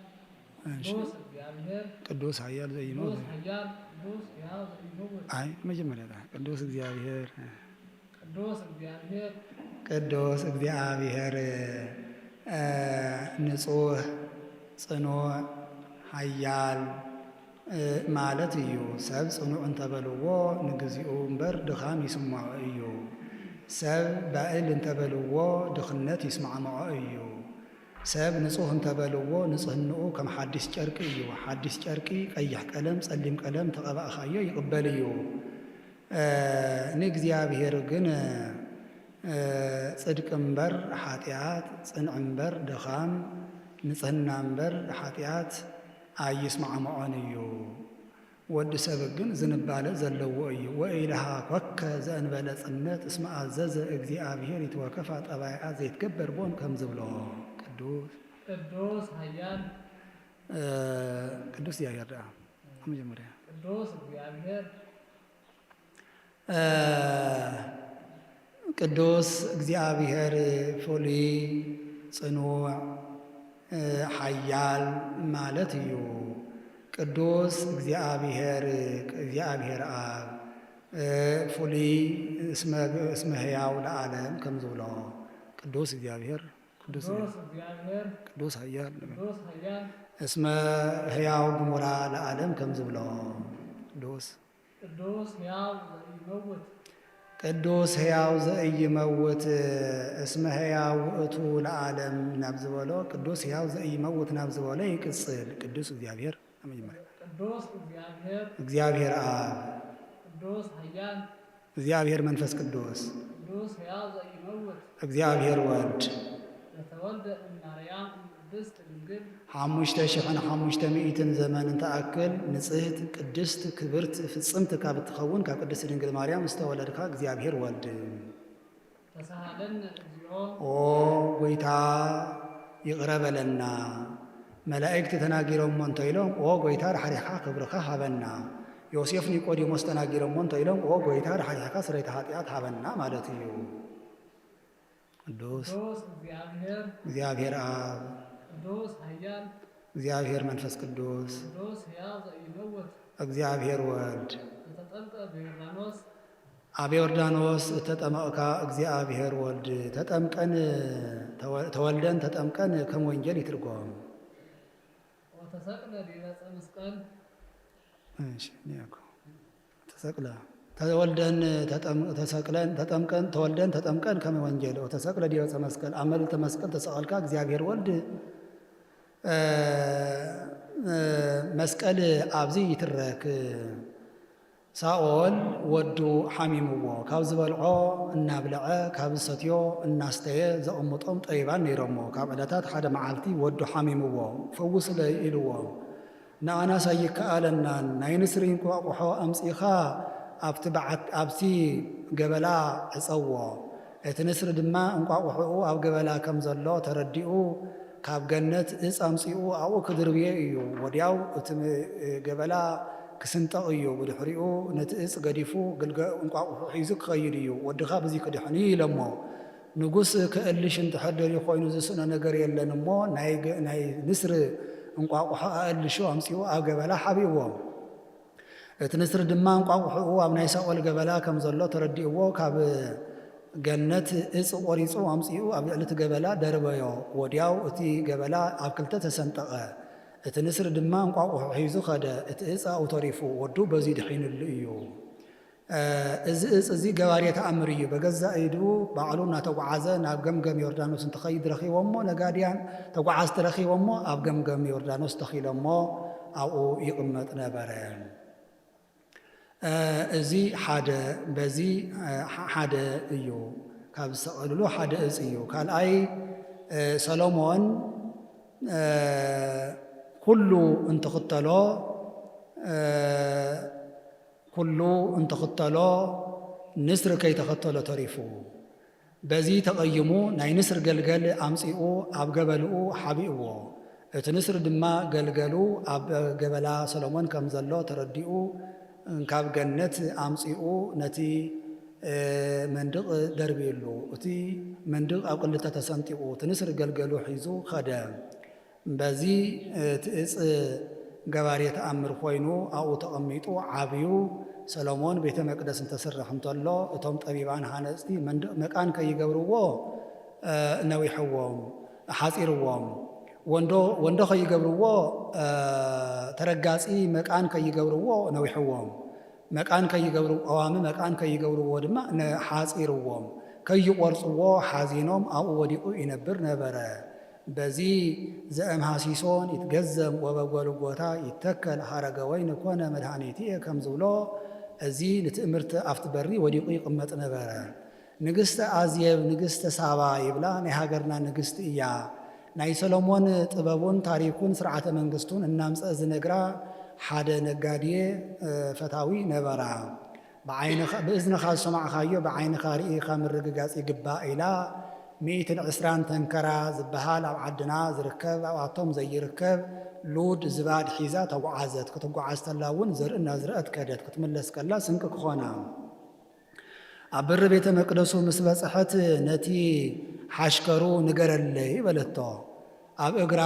ቅዱስ እግዚአብሔር ቅዱስ ኃያል ዘኢይመውት ኃያል ቅዱስ ሕያው ዘኢይመውት አይ መጀመሪያ ቅዱስ እግዚአብሔር ቅዱስ እግዚአብሔር ቅዱስ እግዚአብሔር ንጹህ ጽኑዕ ኃያል ማለት እዩ ሰብ ጽኑዕ እንተበልዎ ንግዚኡ እምበር ድኻም ይስማዖ እዩ ሰብ ባእል እንተበልዎ ድኽነት ይስማዕምዖ እዩ ሰብ ንጹህ እንተበልዎ ንጽህንኡ ከም ሓድሽ ጨርቂ እዩ ሓድሽ ጨርቂ ቀይሕ ቀለም ጸሊም ቀለም ተቐባእኻዮ ይቕበል እዩ ንእግዚአብሔር ግን ጽድቅ እምበር ኃጢአት ጽንዕ እምበር ድኻም ንጽህና እምበር ኃጢአት አይስማዕምዖን እዩ ወዲ ሰብ ግን ዝንባለ ዘለዎ እዩ ወኢልሃ ኮከ ዘእንበለ ጽነት እስመ አዘዘ እግዚአብሔር ይትወከፋ ጠባይአት ዘይትገበር ቦን ከም ዝብሎ ቅዱስ ኃያል ቅዱስ እግዚአብሔር ዳ መጀመሪያ ቅዱስ እግዚአብሔር ቅዱስ እግዚአብሔር ፍሉይ ጽኑዕ ኃያል ማለት እዩ ቅዱስ እግዚአብሔር አብ ፍሉይ እስመ ሕያው ለዓለም ከም ዝብሎ ቅዱስ እግዚአብሔር ቅዱስ ኃያል እስመ ሕያው ግሙራ ለዓለም ከም ዝብሎ ቅዱስ ሕያው ዘኢይመውት ቅዱስ ሕያው ዘኢይመውት እስመ ሕያው ውእቱ ለዓለም ናብ ዝበሎ ቅዱስ ሕያው ዘኢይመውት ናብ ዝበሎ ይቅጽል ቅዱስ እግዚአብሔር ቅዱስ እግዚአብሔር አብ ቅዱስ ኃያል እግዚአብሔር መንፈስ ቅዱስ ቅዱስ ሕያው ዘኢይመውት እግዚአብሔር ወልድ ዘተወልደ እማርያም ቅድስት ድንግል 5500 ዘመን እንተአክል ንጽሕት ቅድስት ክብርት ፍጽምት ካብ እትኸውን ካብ ቅድስት ድንግል ማርያም ዝተወለድካ እግዚአብሔር ወልድ ተሳሃለነ እግዚኦ ኦ ጐይታ ይቕረበለና መላእክት ተናጊሮሞ እንተኢሎም ኦ ጐይታ ዳሕሪኻ ክብርኻ ሃበና ዮሴፍ ኒቆዲሞስ ተናጊሮሞ እንተኢሎም ኦ ጐይታ ዳሕሪኻ ስረይተ ኃጢአት ሃበና ማለት እዩ ቅዱስ እግዚአብሔር አብ ቅዱስ ኃያል እግዚአብሔር መንፈስ ቅዱስ ቅዱስ ሕያው ዘኢይመውት እግዚአብሔር ወልድ ተጠምቀ በዮርዳኖስ አብ ዮርዳኖስ ተጠመቅካ እግዚአብሔር ወልድ ተጠምቀን ተወልደን ተጠምቀን ከም ወንጌል ይትርጎም ወተሰቅለ ዲበ ዕፀ መስቀል ተሰቅለ ተወልደን ተሰቅለን ተጠምቀን ተወልደን ተጠምቀን ከም ወንጌል ወተሰቅለ ዲበ ዕፀ መስቀል ኣብ መልዕልተ መስቀል ተሰቀልካ እግዚአብሔር ወልድ መስቀል ኣብዚ ይትረክ ሳኦል ወዱ ሓሚምዎ ካብ ዝበልዖ እናብልዐ ካብ ዝሰትዮ እናስተየ ዘቕምጦም ጠይባን ነይሮሞ ካብ ዕለታት ሓደ መዓልቲ ወዱ ሓሚምዎ ፈውስለ ኢልዎ ንኣና ሳይከኣለናን ናይ ንስሪ እንቋቑሖ ኣምፂኻ ኣብቲ ገበላ ዕፀዎ እቲ ንስሪ ድማ እንቋቑሑኡ ኣብ ገበላ ከም ዘሎ ተረዲኡ ካብ ገነት እፅ ኣምፂኡ ኣብኡ ክድርብየ እዩ ወዲያው እቲ ገበላ ክስንጠቕ እዩ ብድሕሪኡ ነቲ እፅ ገዲፉ እንቋቑሑ ሒዙ ክኸይድ እዩ ወድኻ በዚ ክድሕኒ ኢሎሞ ንጉስ ክእልሽ እንድሕር ደልዩ ኮይኑ ዝስእኖ ነገር የለን እሞ ናይ ንስሪ እንቋቑሖ ኣእልሹ ኣምፂኡ ኣብ ገበላ ሓቢእዎ እቲ ንስሪ ድማ እንቋቑሑኡ ኣብ ናይ ሳኦል ገበላ ከም ዘሎ ተረዲእዎ ካብ ገነት እፅ ቆሪፁ ኣምፂኡ ኣብ ልዕሊ እቲ ገበላ ደርበዮ ወዲያው እቲ ገበላ ኣብ ክልተ ተሰንጠቐ እቲ ንስሪ ድማ እንቋቑሑ ሒዙ ኸደ እቲ እፅ ኣብኡ ተሪፉ ወዱ በዚ ድሒንሉ እዩ እዚ እፅ እዚ ገባርየ ተኣምር እዩ በገዛ ኢዱ ባዕሉ እናተጓዓዘ ናብ ገምገም ዮርዳኖስ እንትኸይድ ረኺቦሞ ነጋድያን ተጓዓዝቲ ረኺቦሞ ኣብ ገምገም ዮርዳኖስ ተኺሎሞ ኣብኡ ይቕመጥ ነበረ እዚ ሓደ በዚ ሓደ እዩ ካብ ዝሰቐልሉ ሓደ እፅ እዩ ካልኣይ ሰሎሞን ኩሉ እንትኽተሎ ንስሪ ከይተኸተሎ ተሪፉ በዚ ተቐይሙ ናይ ንስር ገልገል ኣምፂኡ ኣብ ገበልኡ ሓቢእዎ እቲ ንስሪ ድማ ገልገሉ ኣብ ገበላ ሰሎሞን ከም ዘሎ ተረዲኡ ካብ ገነት ኣምፂኡ ነቲ መንድቕ ደርቢሉ እቲ መንድቕ ኣብ ክልተ ተሰንጢቑ እቲ ንስሪ ገልገሉ ሒዙ ኸደ በዚ እቲ እፅ ገባርየ ተኣምር ኮይኑ ኣብኡ ተቐሚጡ ዓብዩ ሰሎሞን ቤተ መቅደስ እንተስርሕ እንተሎ እቶም ጠቢባን ሃነፅቲ መንድቕ መቃን ከይገብርዎ ነዊሕዎም ሓፂርዎም ወንዶ ከይገብርዎ ተረጋፂ መቃን ከይገብርዎ ነዊሕዎም መቃን ከይገብሩ ቀዋሚ መቃን ከይገብርዎ ድማ ሓፂርዎም ከይቆርፅዎ ሓዚኖም ኣብኡ ወዲቑ ይነብር ነበረ በዚ ዘእምሃሲሶን ይትገዘም ወበጎልጎታ ይተከል ሃረገ ወይን ኮነ መድኃኒት እየ ከም ዝብሎ እዚ ንትእምርቲ ኣብቲ በሪ ወዲቑ ይቕመጥ ነበረ ንግስተ ኣዝየብ ንግስተ ሳባ ይብላ ናይ ሃገርና ንግስቲ እያ ናይ ሰሎሞን ጥበቡን ታሪኩን ስርዓተ መንግስቱን እናምፀ ዝነግራ ሓደ ነጋድየ ፈታዊ ነበራ ብእዝንኻ ዝሰማዕኻዮ ብዓይንኻ ርኢኻ ምርግጋፅ ይግባእ ኢላ 120 ተንከራ ዝበሃል ኣብ ዓድና ዝርከብ ኣብኣቶም ዘይርከብ ሉድ ዝባድ ሒዛ ተጓዓዘት ክትጓዓዝ ተላ እውን ዘርእና ዝረአት ከደት ክትምለስ ከላ ስንቂ ክኾና ኣብ በሪ ቤተ መቅደሱ ምስ በፅሐት ነቲ ሓሽከሩ ንገረለይ በለቶ ኣብ እግራ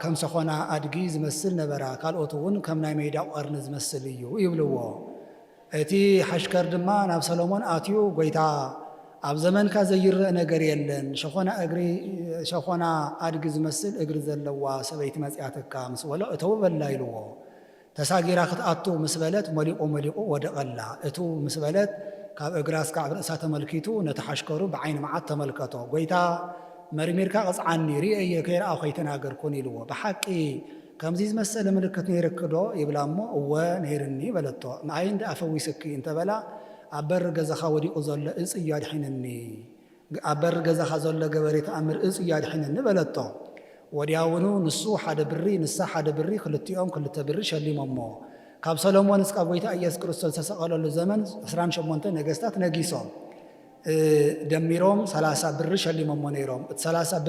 ከም ሰኾና ኣድጊ ዝመስል ነበራ ካልኦት እውን ከም ናይ ሜዳ ቀርኒ ዝመስል እዩ ይብልዎ እቲ ሓሽከር ድማ ናብ ሰሎሞን ኣትዩ ጎይታ ኣብ ዘመንካ ዘይርአ ነገር የለን ሸኾና ኣድጊ ዝመስል እግሪ ዘለዋ ሰበይቲ መፂኣትካ ምስ በሎ እተው በላ ኢልዎ ተሳጊራ ክትኣቱ ምስ በለት መሊቑ ወደቐላ እቱ ምስ በለት ካብ እግራ እስካዕ ርእሳ ተመልኪቱ ነቲ ሓሽከሩ ብዓይኒ መዓት ተመልከቶ ጎይታ መርሚርካ ቅፅዓኒ ርአየ ከይረኣው ከይተናገርኩን ኢልዎ ብሓቂ ከምዚ ዝመሰለ ምልክት ነይርክዶ ይብላ እሞ እወ ነይርኒ በለቶ ንኣይ እንደ ኣፈዊስኪ እንተበላ ኣብ በሪ ገዛኻ ወዲቑ ዘሎ እፅ እዩ ኣድሒንኒ ኣብ በሪ ገዛኻ ዘሎ ገበሬ ተኣምር እፅ እዩ ኣድሒንኒ በለቶ ወዲያውኑ ንሱ ሓደ ብሪ ንሳ ሓደ ብሪ ክልቲኦም ክልተ ብሪ ሸሊሞሞ ካብ ሰሎሞን እስካብ ጎይታ ኢየሱስ ክርስቶስ ተሰቐለሉ ዘመን 28 ነገስታት ነጊሶም ደሚሮም 30 ብሪ ሸሊሞሞ ነይሮም እቲ 30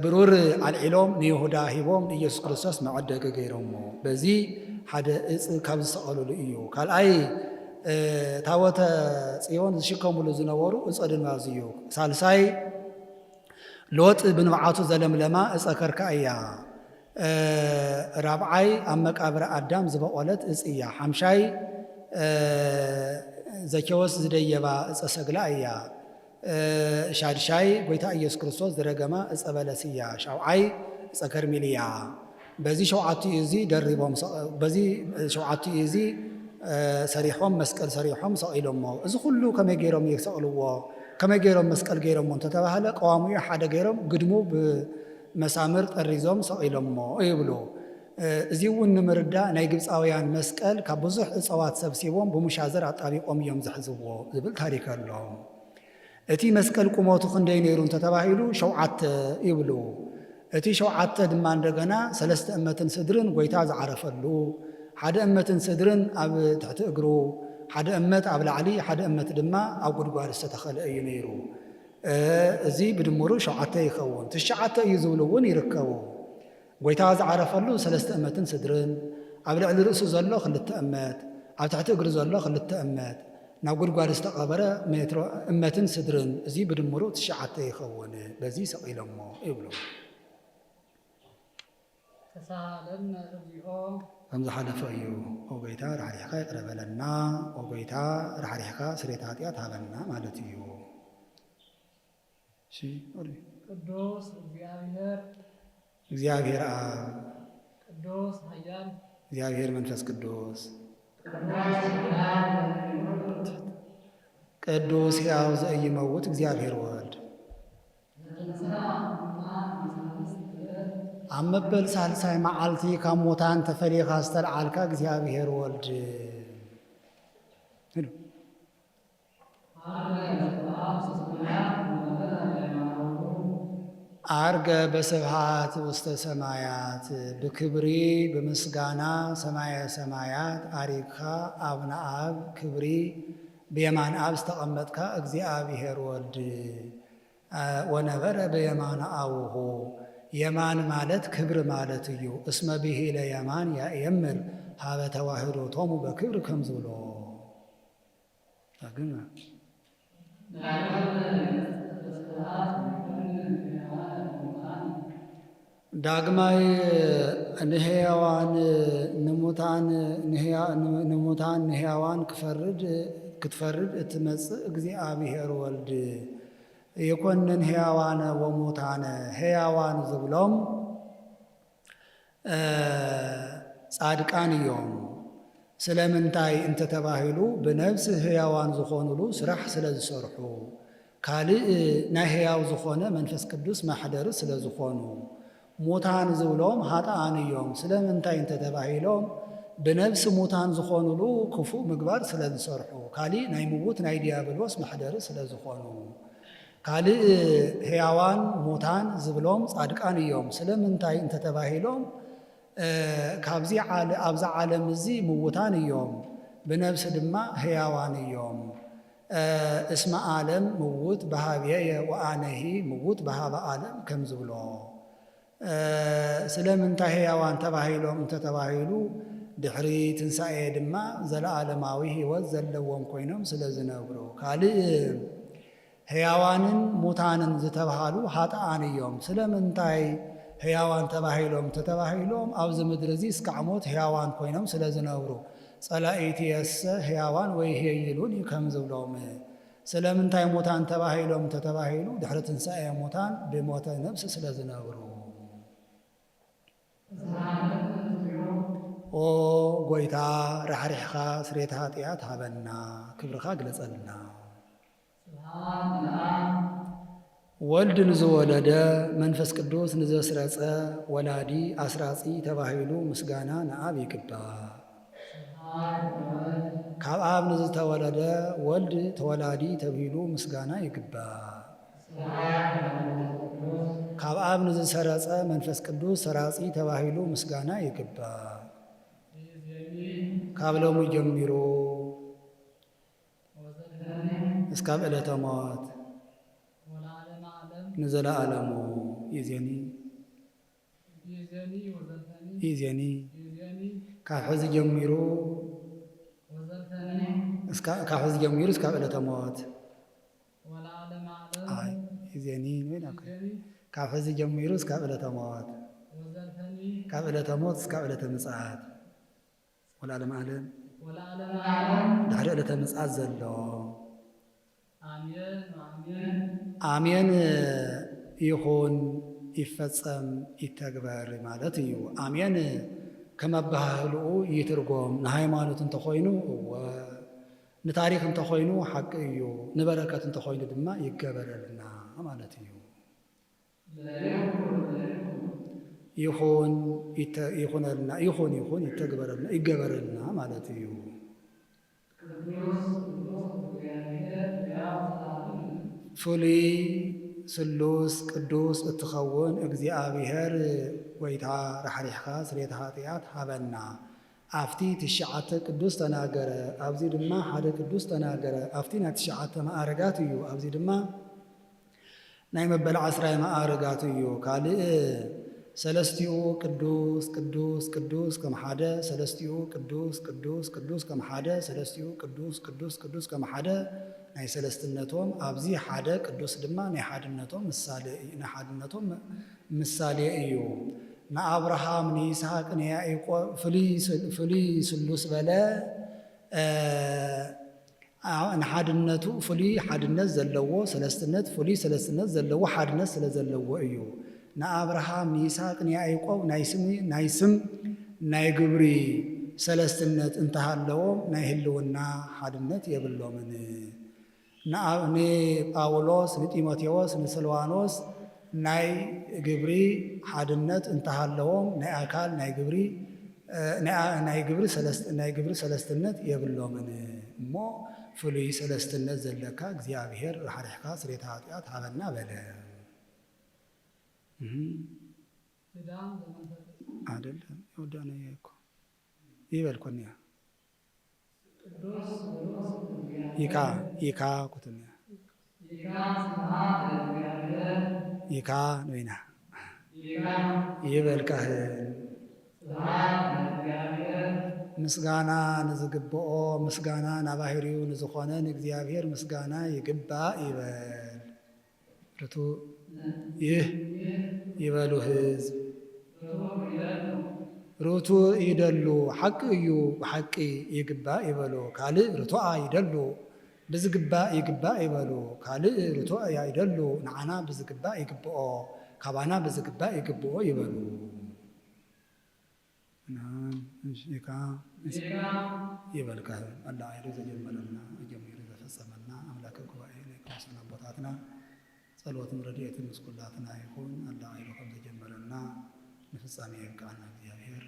ብሩር ኣልዒሎም ንይሁዳ ሂቦም ንኢየሱስ ክርስቶስ መዐደገ ገይሮሞ በዚ ሓደ እፅ ካብ ዝሰቐልሉ እዩ ካልኣይ ታወተ ጽዮን ዝሽከሙሉ ዝነበሩ እፀ ድንባዝ እዩ ሳልሳይ ሎጥ ብንብዓቱ ዘለምለማ እፀ ከርካ እያ ራብዓይ ኣብ መቃብረ ኣዳም ዝበቆለት እፅ እያ ሓምሻይ ዘኬዎስ ዝደየባ እፀ ሰግላ እያ ሻድሻይ ጎይታ ኢየሱስ ክርስቶስ ዝረገማ እፀ በለስ እያ ሻውዓይ እፀ ከርሚልያ በዚ ሸውዓቱ እዚ ደሪቦም በዚ ሸውዓቱ እዚ ሰሪሖም መስቀል ሰሪሖም ሰቂሎሞ እዚ ኩሉ ከመይ ገይሮም ይሰቅልዎ ከመይ ገይሮም መስቀል ገይሮሞ እንተተባሃለ ቀዋሚኡ ሓደ ገይሮም ግድሙ ብመሳምር ጠሪዞም ሰቂሎሞ ይብሉ እዚ እውን ንምርዳእ ናይ ግብፃውያን መስቀል ካብ ብዙሕ እፀዋት ሰብሲቦም ብሙሻዘር ኣጣቢቆም እዮም ዝሕዝዎ ዝብል ታሪክ ኣሎ እቲ መስቀል ቁመቱ ክንደይ ነይሩ እንተተባሂሉ 7 ይብሉ እቲ 7 ድማ እንደገና 3 እመትን ስድርን ጎይታ ዝዓረፈሉ ሓደ እመትን ስድርን ኣብ ትሕቲ እግሩ ሓደ እመት ኣብ ላዕሊ ሓደ እመት ድማ ኣብ ጉድጓድ ዝተተኸለ እዩ ነይሩ እዚ ብድምሩ 7 ይኸውን 9 እዩ ዝብሉ እውን ይርከቡ ጎይታ ዝዓረፈሉ 3 እመትን ስድርን ኣብ ልዕሊ ርእሱ ዘሎ 2 እመት ኣብ ትሕቲ እግሪ ዘሎ 2 እመት ናብ ጉድጓድ ዝተቐበረ እመትን ስድርን እዚ ብድምሩ 9 ይኸውን በዚ ሰቂሎሞ ይብሉ ተሳሃለነ እግዚኦ ከም ዝሓለፈ እዩ ኦ ጎይታ ራሕሪሕካ ይቅረበለና ኦ ጎይታ ራሕሪሕካ ስርየት ኃጢአት ሃበና ማለት እዩ ቅዱስ እግዚአብሔር አብ ቅዱስ ኃያል እግዚአብሔር መንፈስ ቅዱስ ቅዱስ ሕያው ዘኢይመውት እግዚአብሔር ወልድ ኣብ መበል ሳልሳይ መዓልቲ ካብ ሙታን ተፈሊኻ ዝተልዓልካ እግዚአብሔር ወልድ አርገ በስብሃት ውስተ ሰማያት በክብሪ በምስጋና ሰማየ ሰማያት አሪግካ አብነ አብ ክብሪ በየማን አብ ዝተቐመጥካ እግዚአብሔር ወልድ ወነበረ በየማነ አቡሁ የማን ማለት ክብር ማለት እዩ እስመ ብሂለ የማን ያእየምር ሃበ ተዋህዶቶሙ በክብር ከም ዝብሎ ዳግማይ ንሕያዋን ንሙታን ንሕያዋን ክትፈርድ እትመጽእ እግዚአብሔር ወልድ የኮንን ሕያዋነ ወሙታነ ሕያዋን ዝብሎም ጻድቃን እዮም ስለምንታይ እንተተባሂሉ ብነፍሲ ሕያዋን ዝኾኑሉ ስራሕ ስለ ዝሰርሑ ካልእ ናይ ሕያው ዝኾነ መንፈስ ቅዱስ ማሕደር ስለ ዝኾኑ ሙታን ዝብሎም ኃጥኣን እዮም ስለምንታይ እንተተባሂሎም ብነፍሲ ሙታን ዝኾኑሉ ክፉእ ምግባር ስለ ዝሰርሑ ካልእ ናይ ምዉት ናይ ዲያብሎስ ማሕደር ስለ ዝኾኑ ካልእ ሕያዋን ሙታን ዝብሎም ጻድቃን እዮም ስለምንታይ እንተተባሂሎም ካብዚ ኣብዛ ዓለም እዚ ምውታን እዮም ብነፍሲ ድማ ሕያዋን እዮም እስመ ዓለም ምውት በሃብየ ወአነሂ ምውት በሃበ ዓለም ከም ዝብሎ ስለምንታይ ሕያዋን ተባሂሎም እንተተባሂሉ ድሕሪ ትንሣኤ ድማ ዘለዓለማዊ ሕይወት ዘለዎም ኮይኖም ስለ ዝነብሩ ካልእ ሕያዋንን ሙታንን ዝተባሃሉ ኃጥኣን እዮም ስለምንታይ ሕያዋን ተባሂሎም ተተባሂሎም ኣብዚ ምድሪ እዚ እስካዕ ሞት ሕያዋን ኮይኖም ስለ ዝነብሩ ጸላኢትየሰ ሕያዋን ወይ ህይሉን ከም ዝብሎም ስለምንታይ ሙታን ተባሂሎም ተተባሂሉ ድሕሪ ትንሣኤ ሙታን ብሞተ ነፍሲ ስለ ዝነብሩ ኦ ጎይታ ራሕሪሕካ ስርየት ኃጢአት ሃበና ክብርካ ግለጸልና ወልድ ንዝወለደ መንፈስ ቅዱስ ንዘስረጸ ወላዲ አስራጺ ተባሂሉ ምስጋና ንአብ ይግባእ ካብ አብ ንዝተወለደ ወልድ ተወላዲ ተባሂሉ ምስጋና ይግባእ ካብ አብ ንዝሰረጸ መንፈስ ቅዱስ ሰራጺ ተባሂሉ ምስጋና ይግባእ ካብ ሎሙ ጀሚሩ እስካብ ዕለተ ሞት ንዘለዓለሙ ይእዜኒ ካብ ሕዚ ጀሚሩ እስካብ ዕለተ ሞት ይእዜኒ ካብ ሕዚ ጀሚሩ እስካብ ዕለተ ሞት ካብ ዕለተ ሞት እስካብ ዕለተ ምጽአት ወለዓለመ ዓለም ድሕሪ ዕለተ ምጽአት ዘሎ አሜን ይኹን ይፈጸም ይተግበር ማለት እዩ አሜን ከመባህልኡ ይትርጎም ንሃይማኖት እንተኾይኑ እወ ንታሪክ እንተኾይኑ ሓቂ እዩ ንበረከት እንተኾይኑ ድማ ይገበረልና ማለት እዩ ይኹን ይኹነልና ይኹን ይተግበረልና ይገበረልና ማለት እዩ ፍሉይ ስሉስ ቅዱስ እትኸውን እግዚአብሔር ጎይታ ራሕሪሕካ ስርየት ኃጢአት ሃበና ኣፍቲ 9 ቅዱስ ተናገረ ኣብዚ ድማ ሓደ ቅዱስ ተናገረ ኣፍቲ ናይ 9 ማዕረጋት እዩ ኣብዚ ድማ ናይ መበል 10 ማዕርጋት እዩ። ካልእ ሰለስቲኡ ቅዱስ ቅዱስ ቅዱስ ከም ሓደ ሰለስቲኡ ቅዱስ ቅዱስ ቅዱስ ከም ሓደ ሰለስቲኡ ቅዱስ ቅዱስ ቅዱስ ከም ሓደ ናይ ሰለስትነቶም ኣብዚ ሓደ ቅዱስ ድማ ናይ ሓድነቶም ምሳሌ እዩ። ንአብርሃም ንይስሐቅ ንያዕቆብ ፍሉይ ስሉስ በለ ንሓድነቱ ፍሉይ ሓድነት ዘለዎ ሰለስትነት ፍሉይ ሰለስትነት ዘለዎ ሓድነት ስለ ዘለዎ እዩ። ንአብርሃም ንይስሐቅ ንያዕቆብ ናይ ስም ናይ ግብሪ ሰለስትነት እንተሃለዎም ናይ ህልውና ሓድነት የብሎምን። ንጳውሎስ ንጢሞቴዎስ ንስልዋኖስ ናይ ግብሪ ሓድነት እንተሃለዎም ናይ አካል ናይ ግብሪ ሰለስትነት የብሎምን እሞ ፍሉይ ሰለስትነት ዘለካ እግዚአብሔር ሓሪሕካ ስርየተ ኃጢአት ሃበና በለ አይደለም። ይወዳነ እኮ ይበልኮንያ ይካ ኩትንያ ይካ ነይና ይበልካህን ምስጋና ንዝግብኦ ምስጋና ናባህሪው ንዝኾነ ንእግዚአብሔር ምስጋና ይግባእ ይበል። ይህ ይበሉ ህዝብ ርቱ ይደሉ ሓቂ እዩ ብሓቂ ይግባእ ይበሉ። ካልእ ርቱዓ ይደሉ ብዝግባእ ይግባእ ይበሉ። ካልእ ርቱዕ ይደሉ ንዓና ብዝግባእ ይግብኦ ካባና ብዝግባእ ይግብኦ ይበሉ። ይበልካ አላ አይዶ ዘጀመረና ጀሚሩ ዘፈጸመና አምላከ ጉባኤ ናይ ቅዱሳን አቦታትና ጸሎትን ረድኤትን ምስኩላትና ይሁን። አላ አይዶ ከም ዘጀመረና ንፍጻሜ ይብቃና እግዚአብሔር